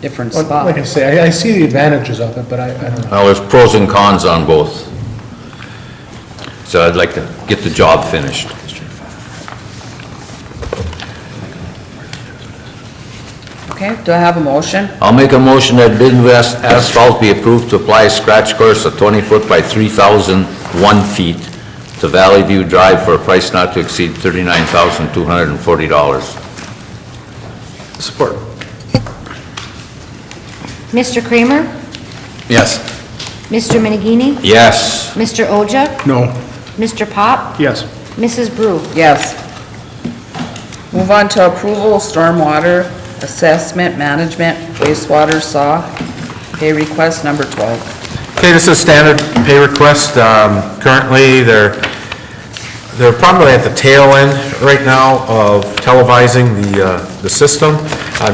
different Like I spots. say, I see the advantages of it, but I don't know. Well, there's pros and cons on both. So I'd like to get the job finished. Okay, do I have a motion? I'll make a motion that Midwest Asphalt be approved to apply a scratch course of 20 foot by 3,001 feet to Valley View Drive for a price not to exceed $39,240. Support. Mr. Kramer? Yes. Mr. Minigini? Yes. Mr. Oja? No. Mr. Pop? Yes. Mrs. Brew? Yes. Move on to approval, stormwater assessment management wastewater saw pay request number 12. Okay, this is standard pay request. Currently, they're probably at the tail end right now of televising the system.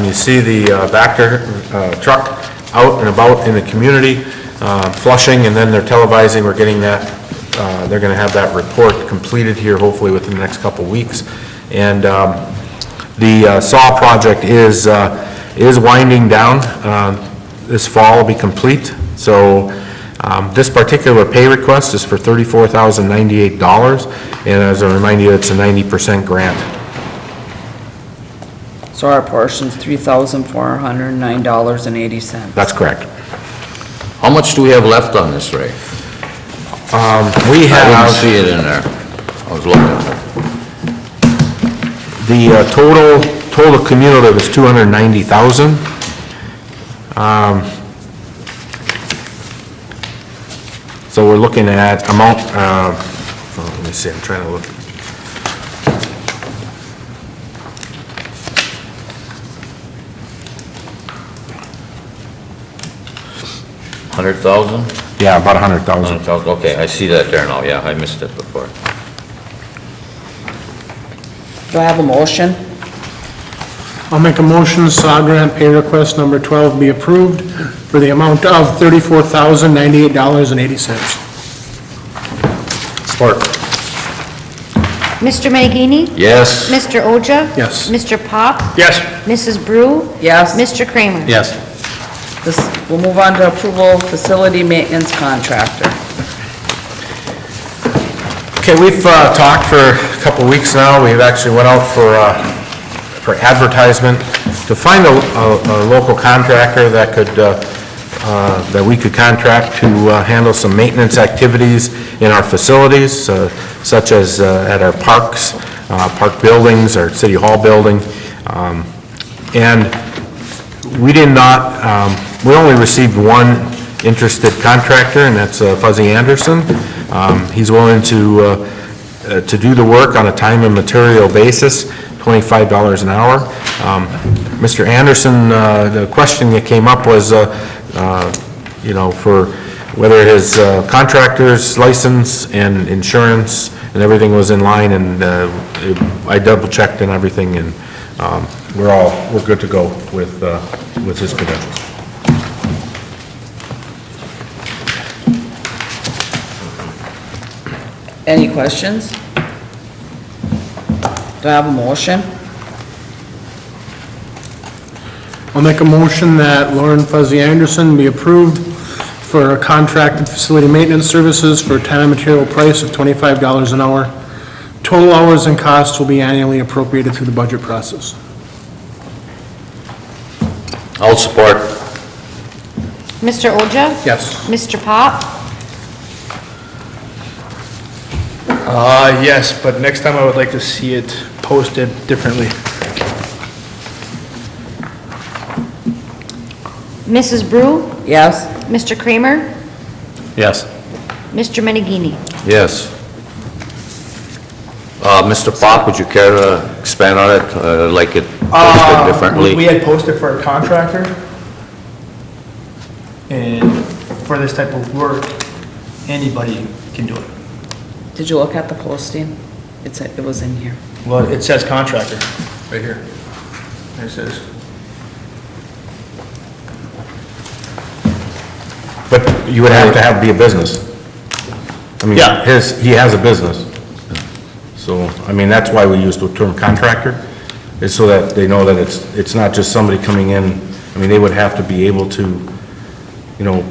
You see the Vector truck out and about in the community, flushing, and then they're televising. We're getting that, they're gonna have that report completed here hopefully within the next couple weeks. And the SAW project is winding down. This fall will be complete. So this particular pay request is for $34,098, and as a reminder, it's a 90% grant. So our portion's $3,409.80. That's correct. How much do we have left on this, Ray? We I didn't have, see it in there. I was looking. the total cumulative is $290,000. So we're looking at amount, let me see, I'm trying to look. $100,000? Yeah, about 100,000. Okay, I see that there now, yeah, I missed it before. Do I have a motion? I'll make a motion, SAW grant pay request number 12 be approved for the amount of $34,098.80. Support. Mr. Minigini? Yes. Mr. Oja? Yes. Mr. Pop? Yes. Mrs. Brew? Yes. Mr. Kramer? Yes. This, we'll move on to approval facility maintenance contractor. Okay, we've talked for a couple weeks now. We've actually went out for advertisement to find a local contractor that could, that we could contract to handle some maintenance activities in our facilities, such as at our parks, park buildings, our city hall building. And we did not, we only received one interested contractor, and that's Fuzzy Anderson. He's willing to do the work on a time and material basis, $25 an hour. Mr. Anderson, the question that came up was, you know, for whether his contractor's license and insurance and everything was in line, and I double-checked and everything, and we're good to go with his credentials. Any questions? Do I have a motion? I'll make a motion that Lauren Fuzzy Anderson be approved for contracted facility maintenance services for time and material price of $25 an hour. Total hours and costs will be annually appropriated through the budget process. I'll support. Mr. Oja? Yes. Mr. Pop? Yes, but next time I would like to see it posted differently. Mrs. Brew? Yes? Mr. Kramer? Yes. Mr. Menegini? Yes. Mr. Pop, would you care to expand on it, like it posted differently? We had posted for a contractor, and for this type of work, anybody can do it. Did you look at the posting? It was in here. Well, it says contractor, right here. There it says. But you would have to be a business. I mean, Yeah. he has a business. So, I mean, that's why we use the term contractor, is so that they know that it's not just somebody coming in. I mean, they would have to be able to, you know,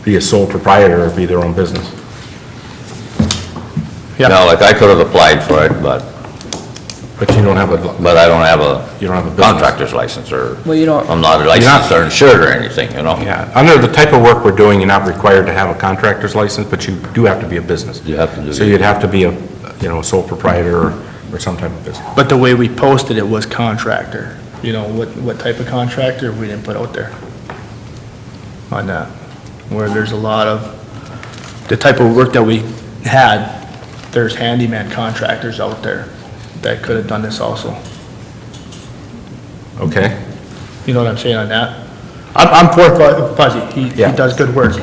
be a sole proprietor or be their own business. Yeah. No, like I could have applied for it, but But you don't have a, I don't have you don't have a business. contractor's license, or Well, you don't, I'm not licensed or insured or anything, you know? Yeah, under the type of work we're doing, you're not required to have a contractor's license, but you do have to be a business. You have to do. So you'd have to be a, you know, a sole proprietor or some type of business. But the way we posted it was contractor. You know, what type of contractor, we didn't put out there on that. Where there's a lot of, the type of work that we had, there's handyman contractors out there that could have done this also. Okay? You know what I'm saying on that? I'm for Fuzzy, he Yeah. does good work.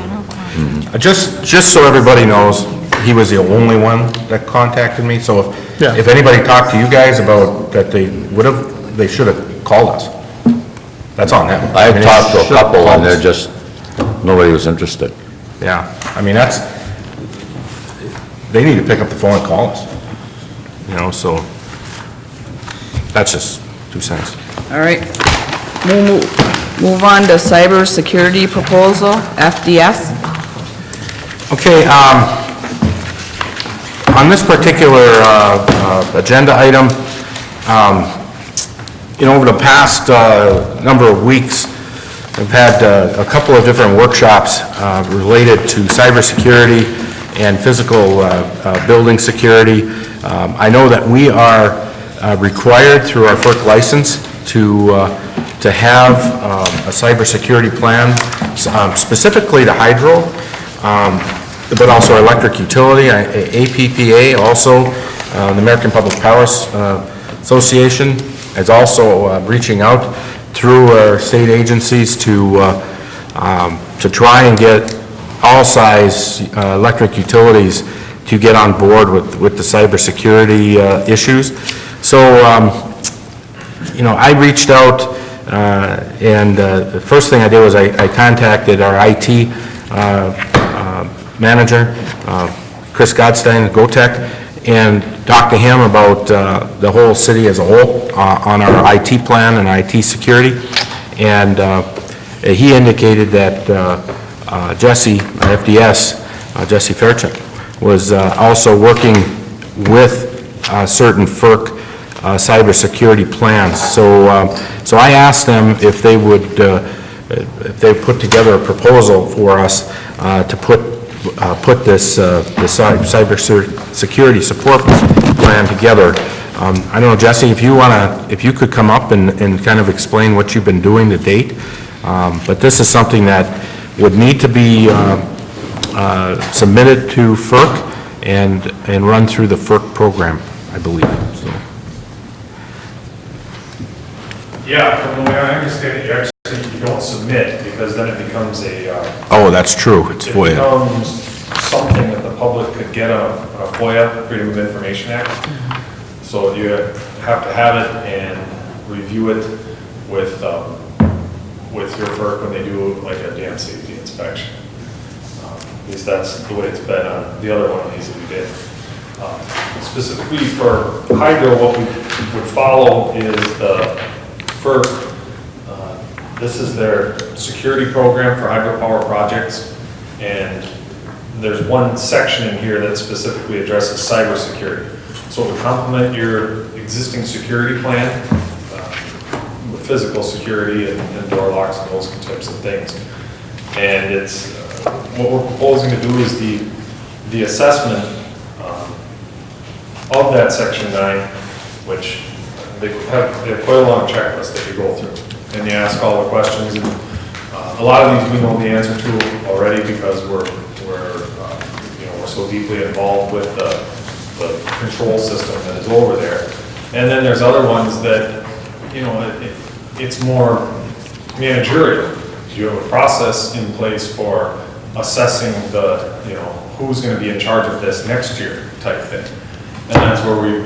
Just so everybody knows, he was the only one that contacted me, so Yeah. if anybody talked to you guys about that they should have called us. That's on them. I've I mean, talked to a they should have couple called and they're us. just, nobody was interested. Yeah, I mean, they need to pick up the phone and call us. You know, so, that's just 2 cents. all right. Move on to cybersecurity proposal, FDS. Okay, on this particular agenda item, you know, over the past number of weeks, I've had a couple of different workshops related to cybersecurity and physical building security. I know that we are required through our FERC license to have a cybersecurity plan, specifically to hydro, but also electric utility, APPA also, the American Public Power Association is also reaching out through our state agencies to try and get all size electric utilities to get on board with the cybersecurity issues. So, you know, I reached out, and the first thing I did was I contacted our IT manager, Chris Godstein, GoTech, and talked to him about the whole city as a whole on our IT plan and IT security. And he indicated that Jesse, FDS, Jesse Fairchild, was also working with certain FERC cybersecurity plans. So I asked them if they would, if they put together a proposal for us to put this cybersecurity support plan together. I don't know, Jesse, if you could come up and kind of explain what you've been doing to date. But this is something that would need to be submitted to FERC and run through the FERC program, I believe. So. Yeah, from the way I understand it, you don't submit, because then it becomes Oh, that's true, it's it FOIA. becomes something that the public could get a FOIA, Freedom of Information Act. So you have to have it and review it with your FERC when they do like a dam safety inspection. At least that's the way it's been on the other one of these that we did. Specifically for hydro, what we would follow is the FERC This is their security program for hydropower projects, and there's one section in here that specifically addresses cybersecurity. So it would complement your existing security plan, with physical security and door locks and those types of things. And it's, what we're proposing to do is the assessment of that section 9, which they have quite a long checklist that you go through. And you ask all the questions, and a lot of these we know the answer to already because we're so deeply involved with the control system that is over there. And then there's other ones that, it's more managerial. You have a process in place for assessing who's going to be in charge of this next year type thing. And that's where we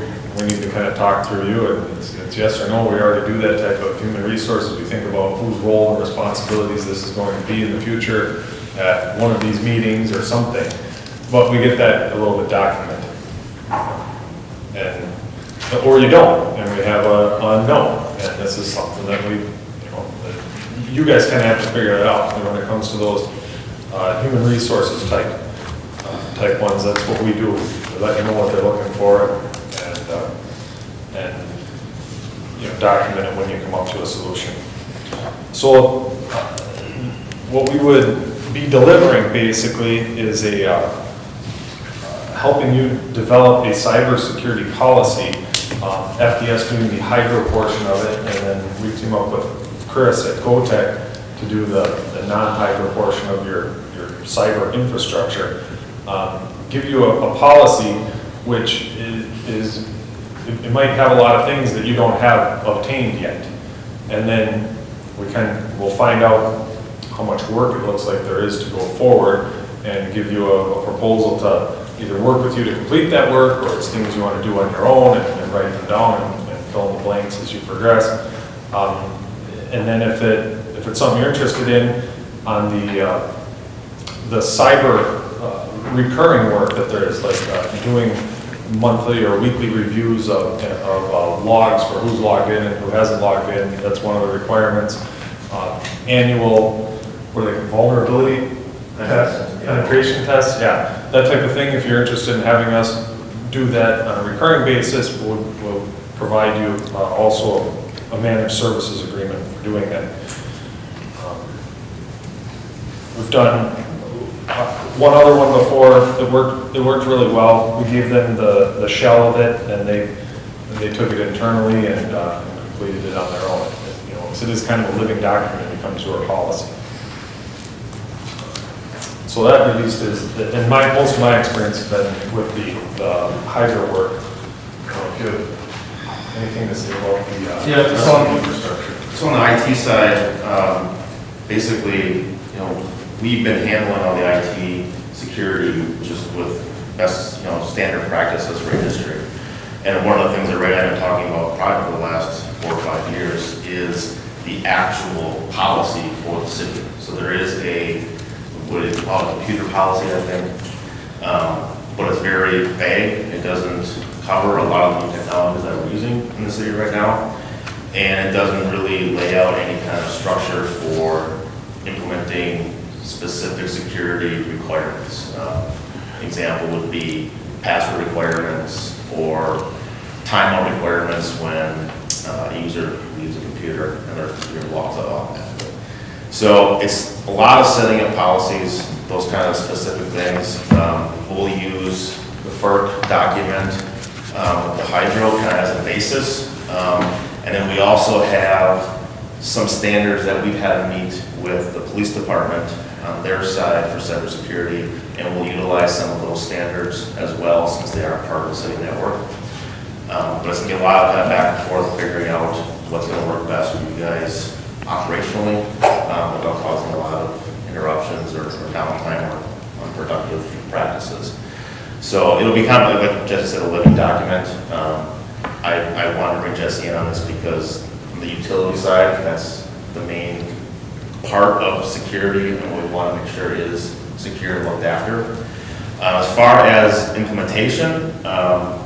need to kind of talk through you, and it's yes or no. We already do that type of human resources. We think about whose role and responsibilities this is going to be in the future at one of these meetings or something. But we get that a little bit documented. Or you don't, and we have a no. And this is something that that you guys kind of have to figure it out. And when it comes to those human resources type ones, that's what we do. We let you know what they're looking for, and document it when you come up to a solution. So what we would be delivering basically is helping you develop a cybersecurity policy, FDS doing the hydro portion of it, and then we team up with Chris at GoTech to do the non-hydro portion of your cyber infrastructure. Give you a policy which is it might have a lot of things that you don't have obtained yet. And then we'll find out how much work it looks like there is to go forward and give you a proposal to either work with you to complete that work, or it's things you want to do on your own and write them down and fill in the blanks as you progress. And then if it's something you're interested in on the cyber recurring work that there is, like doing monthly or weekly reviews of logs for who's logged in and who hasn't logged in, that's one of the requirements. Annual, vulnerability tests, penetration tests, yeah, that type of thing. If you're interested in having us do that on a recurring basis, we'll provide you also a managed services agreement for doing that. We've done one other one before that worked really well. We gave them the shell of it, and they took it internally and completed it on their own. So it is kind of a living document. It becomes your policy. So that at least is, and most of my experience has been with the hydro work. If you have anything to say about the infrastructure? So on the IT side, basically, we've been handling all the IT security just with best, standard practices for industry. And one of the things that Ray and I have been talking about probably for the last 4 or 5 years is the actual policy for the city. So there is what is called a computer policy, I think, but it's very vague. It doesn't cover a lot of the new technologies that we're using in the city right now, and it doesn't really lay out any kind of structure for implementing specific security requirements. Example would be password requirements or timeout requirements when a user leaves a computer and their computer logs off. So it's a lot of setting up policies, those kind of specific things. We'll use the FERC document with the hydro kind of as a basis. And then we also have some standards that we've had to meet with the police department on their side for cybersecurity, and we'll utilize some of those standards as well since they are part of the city network. But it's going to be a lot of kind of back and forth figuring out what's going to work best for you guys operationally without causing a lot of interruptions or downtime or unproductive practices. So it'll be kind of like Jesse said, a living document. I wanted to bring Jesse in on this because on the utility side, that's the main part of security, and what we want to make sure is secure and looked after. As far as implementation,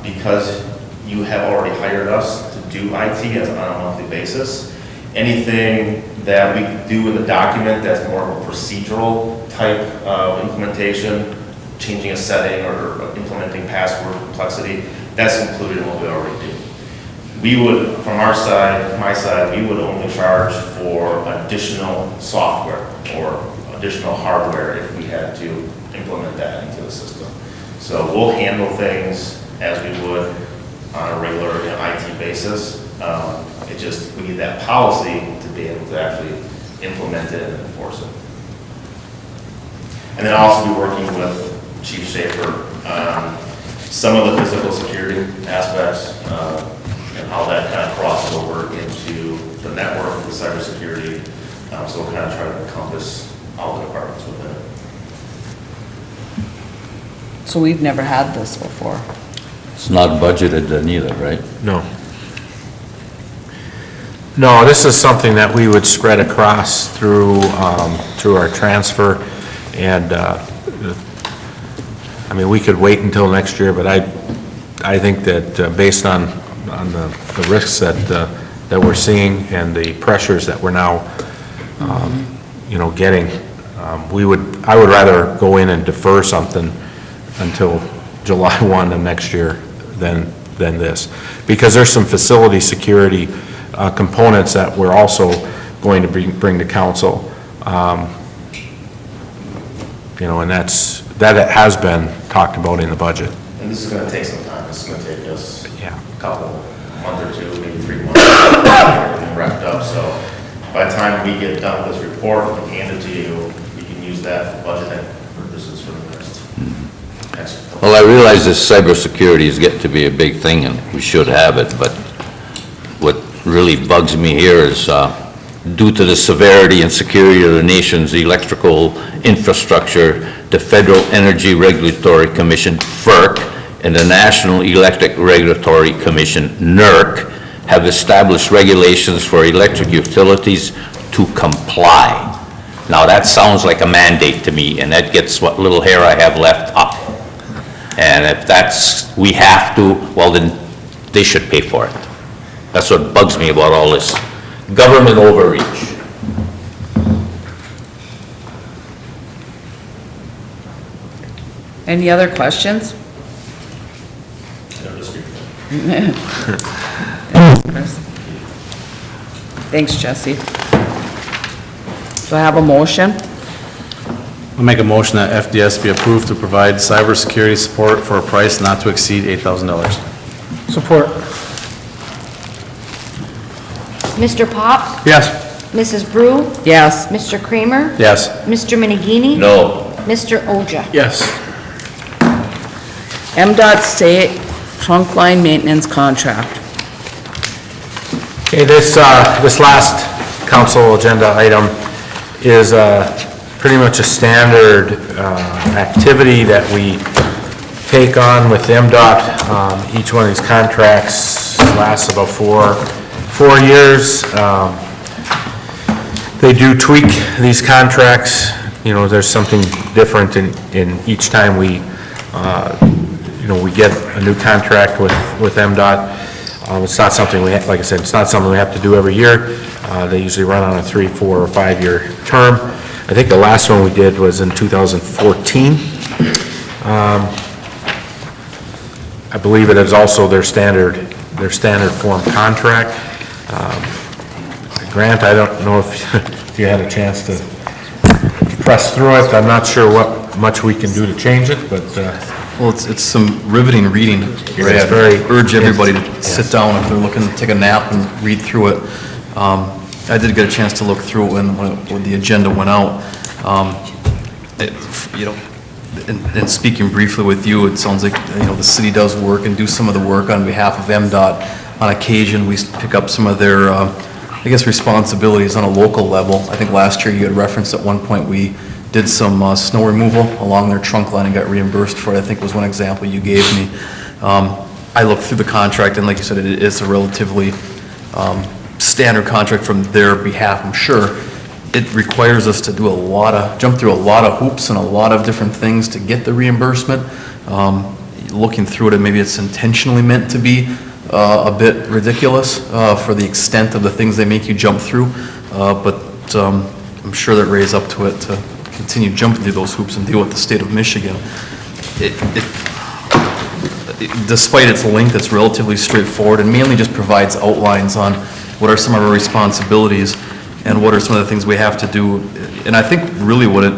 because you have already hired us to do IT on a monthly basis, Anything that we can do in the document that's more of a procedural type of implementation, changing a setting or implementing password complexity, that's included in what we already do. We would, from our side, my side, we would only charge for additional software or additional hardware if we had to implement that into the system. So we'll handle things as we would on a regular IT basis. It just, we need that policy to be able to actually implement it and enforce it. And then also be working with Chief Schaefer on some of the physical security aspects and how that kind of crosses over into the network, the cybersecurity. So we'll kind of try to encompass all the departments within it. So we've never had this before. It's not budgeted then either, right? No. No, this is something that we would spread across through our transfer, and, I mean, we could wait until next year, but I think that based on the risks that we're seeing and the pressures that we're now, getting, I would rather go in and defer something until July 1 of next year than this, because there's some facility security components that we're also going to bring to council, and that has been talked about in the budget. And this is going to take some time. This is going to take us a couple, month or two, maybe 3 months to get everything wrapped up. So by the time we get done with this report and hand it to you, we can use that for budgeting purposes for the next. Well, I realize this cybersecurity is getting to be a big thing, and we should have it, but what really bugs me here is due to the severity and security of the nation's electrical infrastructure, the Federal Energy Regulatory Commission, FERC, and the National Electric Regulatory Commission, NERC, have established regulations for electric utilities to comply. Now, that sounds like a mandate to me, and that gets what little hair I have left up. And if that's, we have to, well, then they should pay for it. That's what bugs me about all this government overreach. Any other questions? Thanks, Jesse. Do I have a motion? I'll make a motion that FDS be approved to provide cybersecurity support for a price not to exceed $8,000. Support. Mr. Pop? Yes. Mrs. Brew? Yes. Mr. Kramer? Yes. Mr. Minigini? No. Mr. Oja? Yes. MDOT State Trunk Line Maintenance Contract. Okay, this last council agenda item is pretty much a standard activity that we take on with MDOT. Each one of these contracts lasts about four years. They do tweak these contracts. There's something different in each time we get a new contract with MDOT. It's not something like I said, it's not something we have to do every year. They usually run on a 3, 4, or 5-year term. I think the last one we did was in 2014. I believe it is also their standard form contract. Grant, I don't know if you had a chance to press through it. I'm not sure what much we can do to change it, but Well, it's some riveting reading. It's very- Urge everybody to sit down if they're looking to take a nap and read through it. I did get a chance to look through it when the agenda went out. And speaking briefly with you, it sounds like, the city does work and do some of the work on behalf of MDOT. On occasion, we pick up some of their, responsibilities on a local level. I think last year you had referenced at one point we did some snow removal along their trunk line and got reimbursed for it, I think was one example you gave me. I looked through the contract, and like you said, it is a relatively standard contract from their behalf, I'm sure. It requires us to do jump through a lot of hoops and a lot of different things to get the reimbursement. Looking through it, maybe it's intentionally meant to be a bit ridiculous for the extent of the things they make you jump through, but I'm sure that Ray's up to it to continue jumping through those hoops and deal with the state of Michigan. Despite its length, it's relatively straightforward and mainly just provides outlines on what are some of our responsibilities and what are some of the things we have to do. And I think really what it,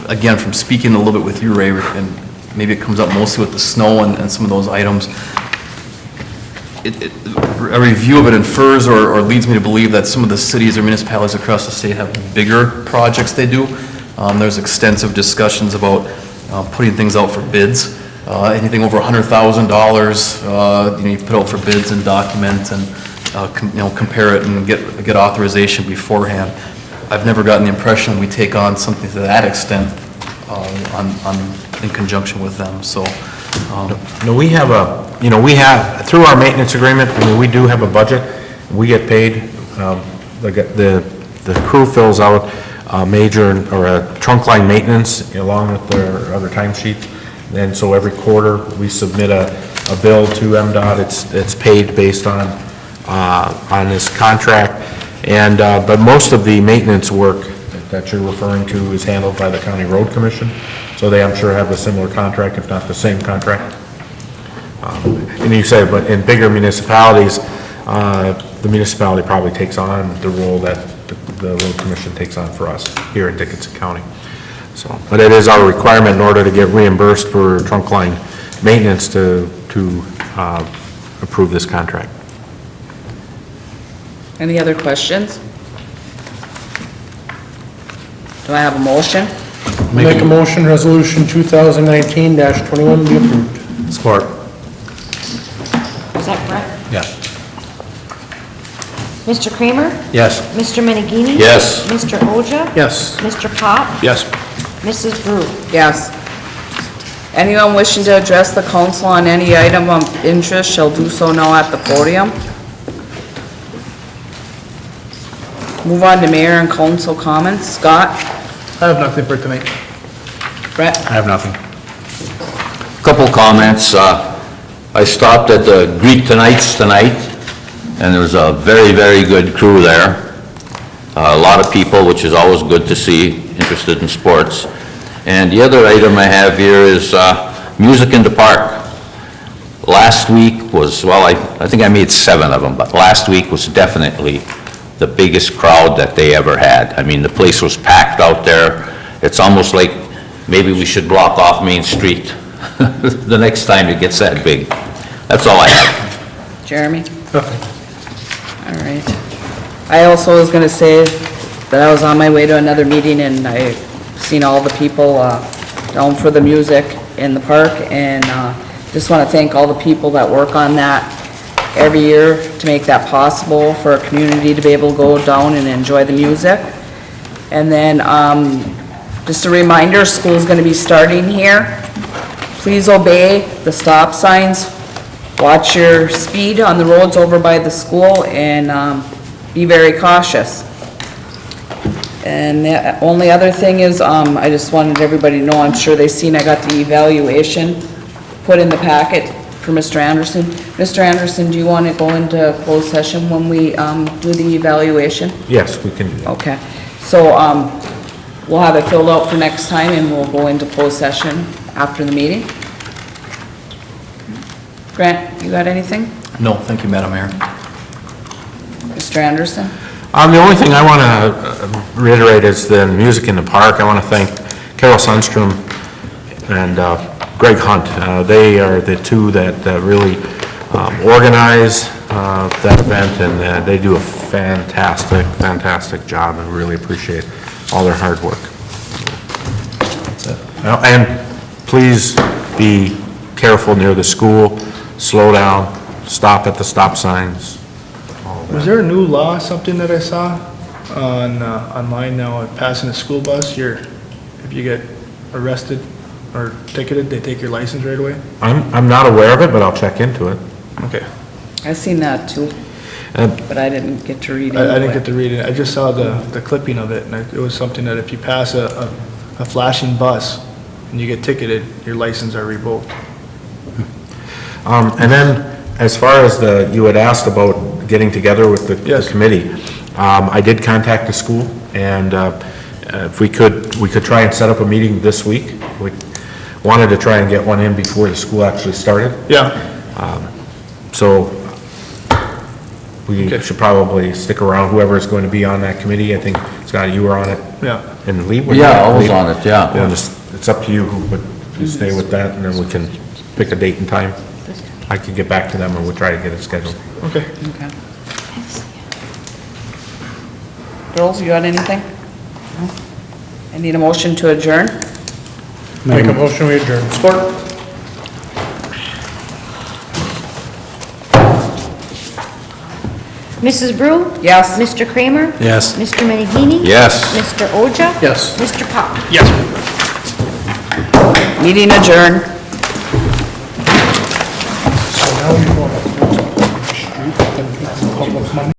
again, from speaking a little bit with you, Ray, and maybe it comes up mostly with the snow and some of those items, a review of it infers or leads me to believe that some of the cities or municipalities across the state have bigger projects they do. There's extensive discussions about putting things out for bids. Anything over $100,000, you put out for bids and document and compare it and get authorization beforehand. I've never gotten the impression we take on something to that extent in conjunction with them. So. No, we have through our maintenance agreement, I mean, we do have a budget. We get paid, the crew fills out a major or a trunk line maintenance along with their other timesheets. And so every quarter, we submit a bill to MDOT. It's paid based on this contract. And, but most of the maintenance work that you're referring to is handled by the County Road Commission. So they, I'm sure, have a similar contract, if not the same contract. And you say, but in bigger municipalities, the municipality probably takes on the role that the Road Commission takes on for us here in Dickinson County. So, but it is our requirement in order to get reimbursed for trunk line maintenance to approve this contract. Any other questions? Do I have a motion? Make a motion, resolution 2019-21 be approved. Support. Is that correct? Yeah. Mr. Kramer? Yes. Mr. Menegini? Yes. Mr. Oja? Yes. Mr. Pop? Yes. Mrs. Brew? Yes. Anyone wishing to address the council on any item of interest shall do so now at the podium. Move on to mayor and council comments. Scott? I have nothing for tonight. Brett? I have nothing. Couple comments. I stopped at the Greek Tonight's tonight, and there was a very, very good crew there. A lot of people, which is always good to see, interested in sports. And the other item I have here is music in the park. Last week was, well, I think I made 7 of them, but last week was definitely the biggest crowd that they ever had. I mean, the place was packed out there. It's almost like maybe we should block off Main Street the next time it gets that big. That's all I have. Jeremy? All right. I also was gonna say that I was on my way to another meeting and I seen all the people down for the music in the park, and just want to thank all the people that work on that every year to make that possible for a community to be able to go down and enjoy the music. And then just a reminder, school's going to be starting here. Please obey the stop signs, watch your speed on the roads over by the school, and be very cautious. And the only other thing is, I just wanted everybody to know, I'm sure they've seen I got the evaluation put in the packet for Mr. Anderson. Mr. Anderson, do you want to go into closed session when we do the evaluation? Yes, we can do that. Okay, so we'll have it filled out for next time and we'll go into closed session after the meeting. Grant, you got anything? No, thank you, Madam Mayor. Mr. Anderson? The only thing I want to reiterate is the music in the park. I want to thank Carol Sundstrom and Greg Hunt. They are the two that really organize that event, and they do a fantastic job, and really appreciate all their hard work. And please be careful near the school, slow down, stop at the stop signs. Was there a new law, something that I saw on, online now, passing a school bus, if you get arrested or ticketed, they take your license right away? I'm not aware of it, but I'll check into it. Okay. I seen that too, but I didn't get to read it. I didn't get to read it. I just saw the clipping of it, and it was something that if you pass a flashing bus and you get ticketed, your license are revoked. And then As far as you had asked about getting together with the Yes. committee, I did contact the school, and if we could try and set up a meeting this week. We wanted to try and get one in before the school actually started. Yeah, So we Okay. should probably stick around, whoever is going to be on that committee. I think, Scott, you were on it. yeah. And Lee? were you? Yeah, I was on it, yeah. Well, just, it's up to you, but you stay with that, and then we can pick a date and time. I can get back to them, and we'll try to get it scheduled. Okay. Okay. Girls, you got anything? No? I need a motion to adjourn. Make a motion, we adjourn. Support. Mrs. Brew? Yes. Mr. Kramer? Yes. Mr. Menahini? Yes. Mr. Oja? Yes. Mr. Pop? Yes. Meeting adjourned. So now you want to close the street, then people public money.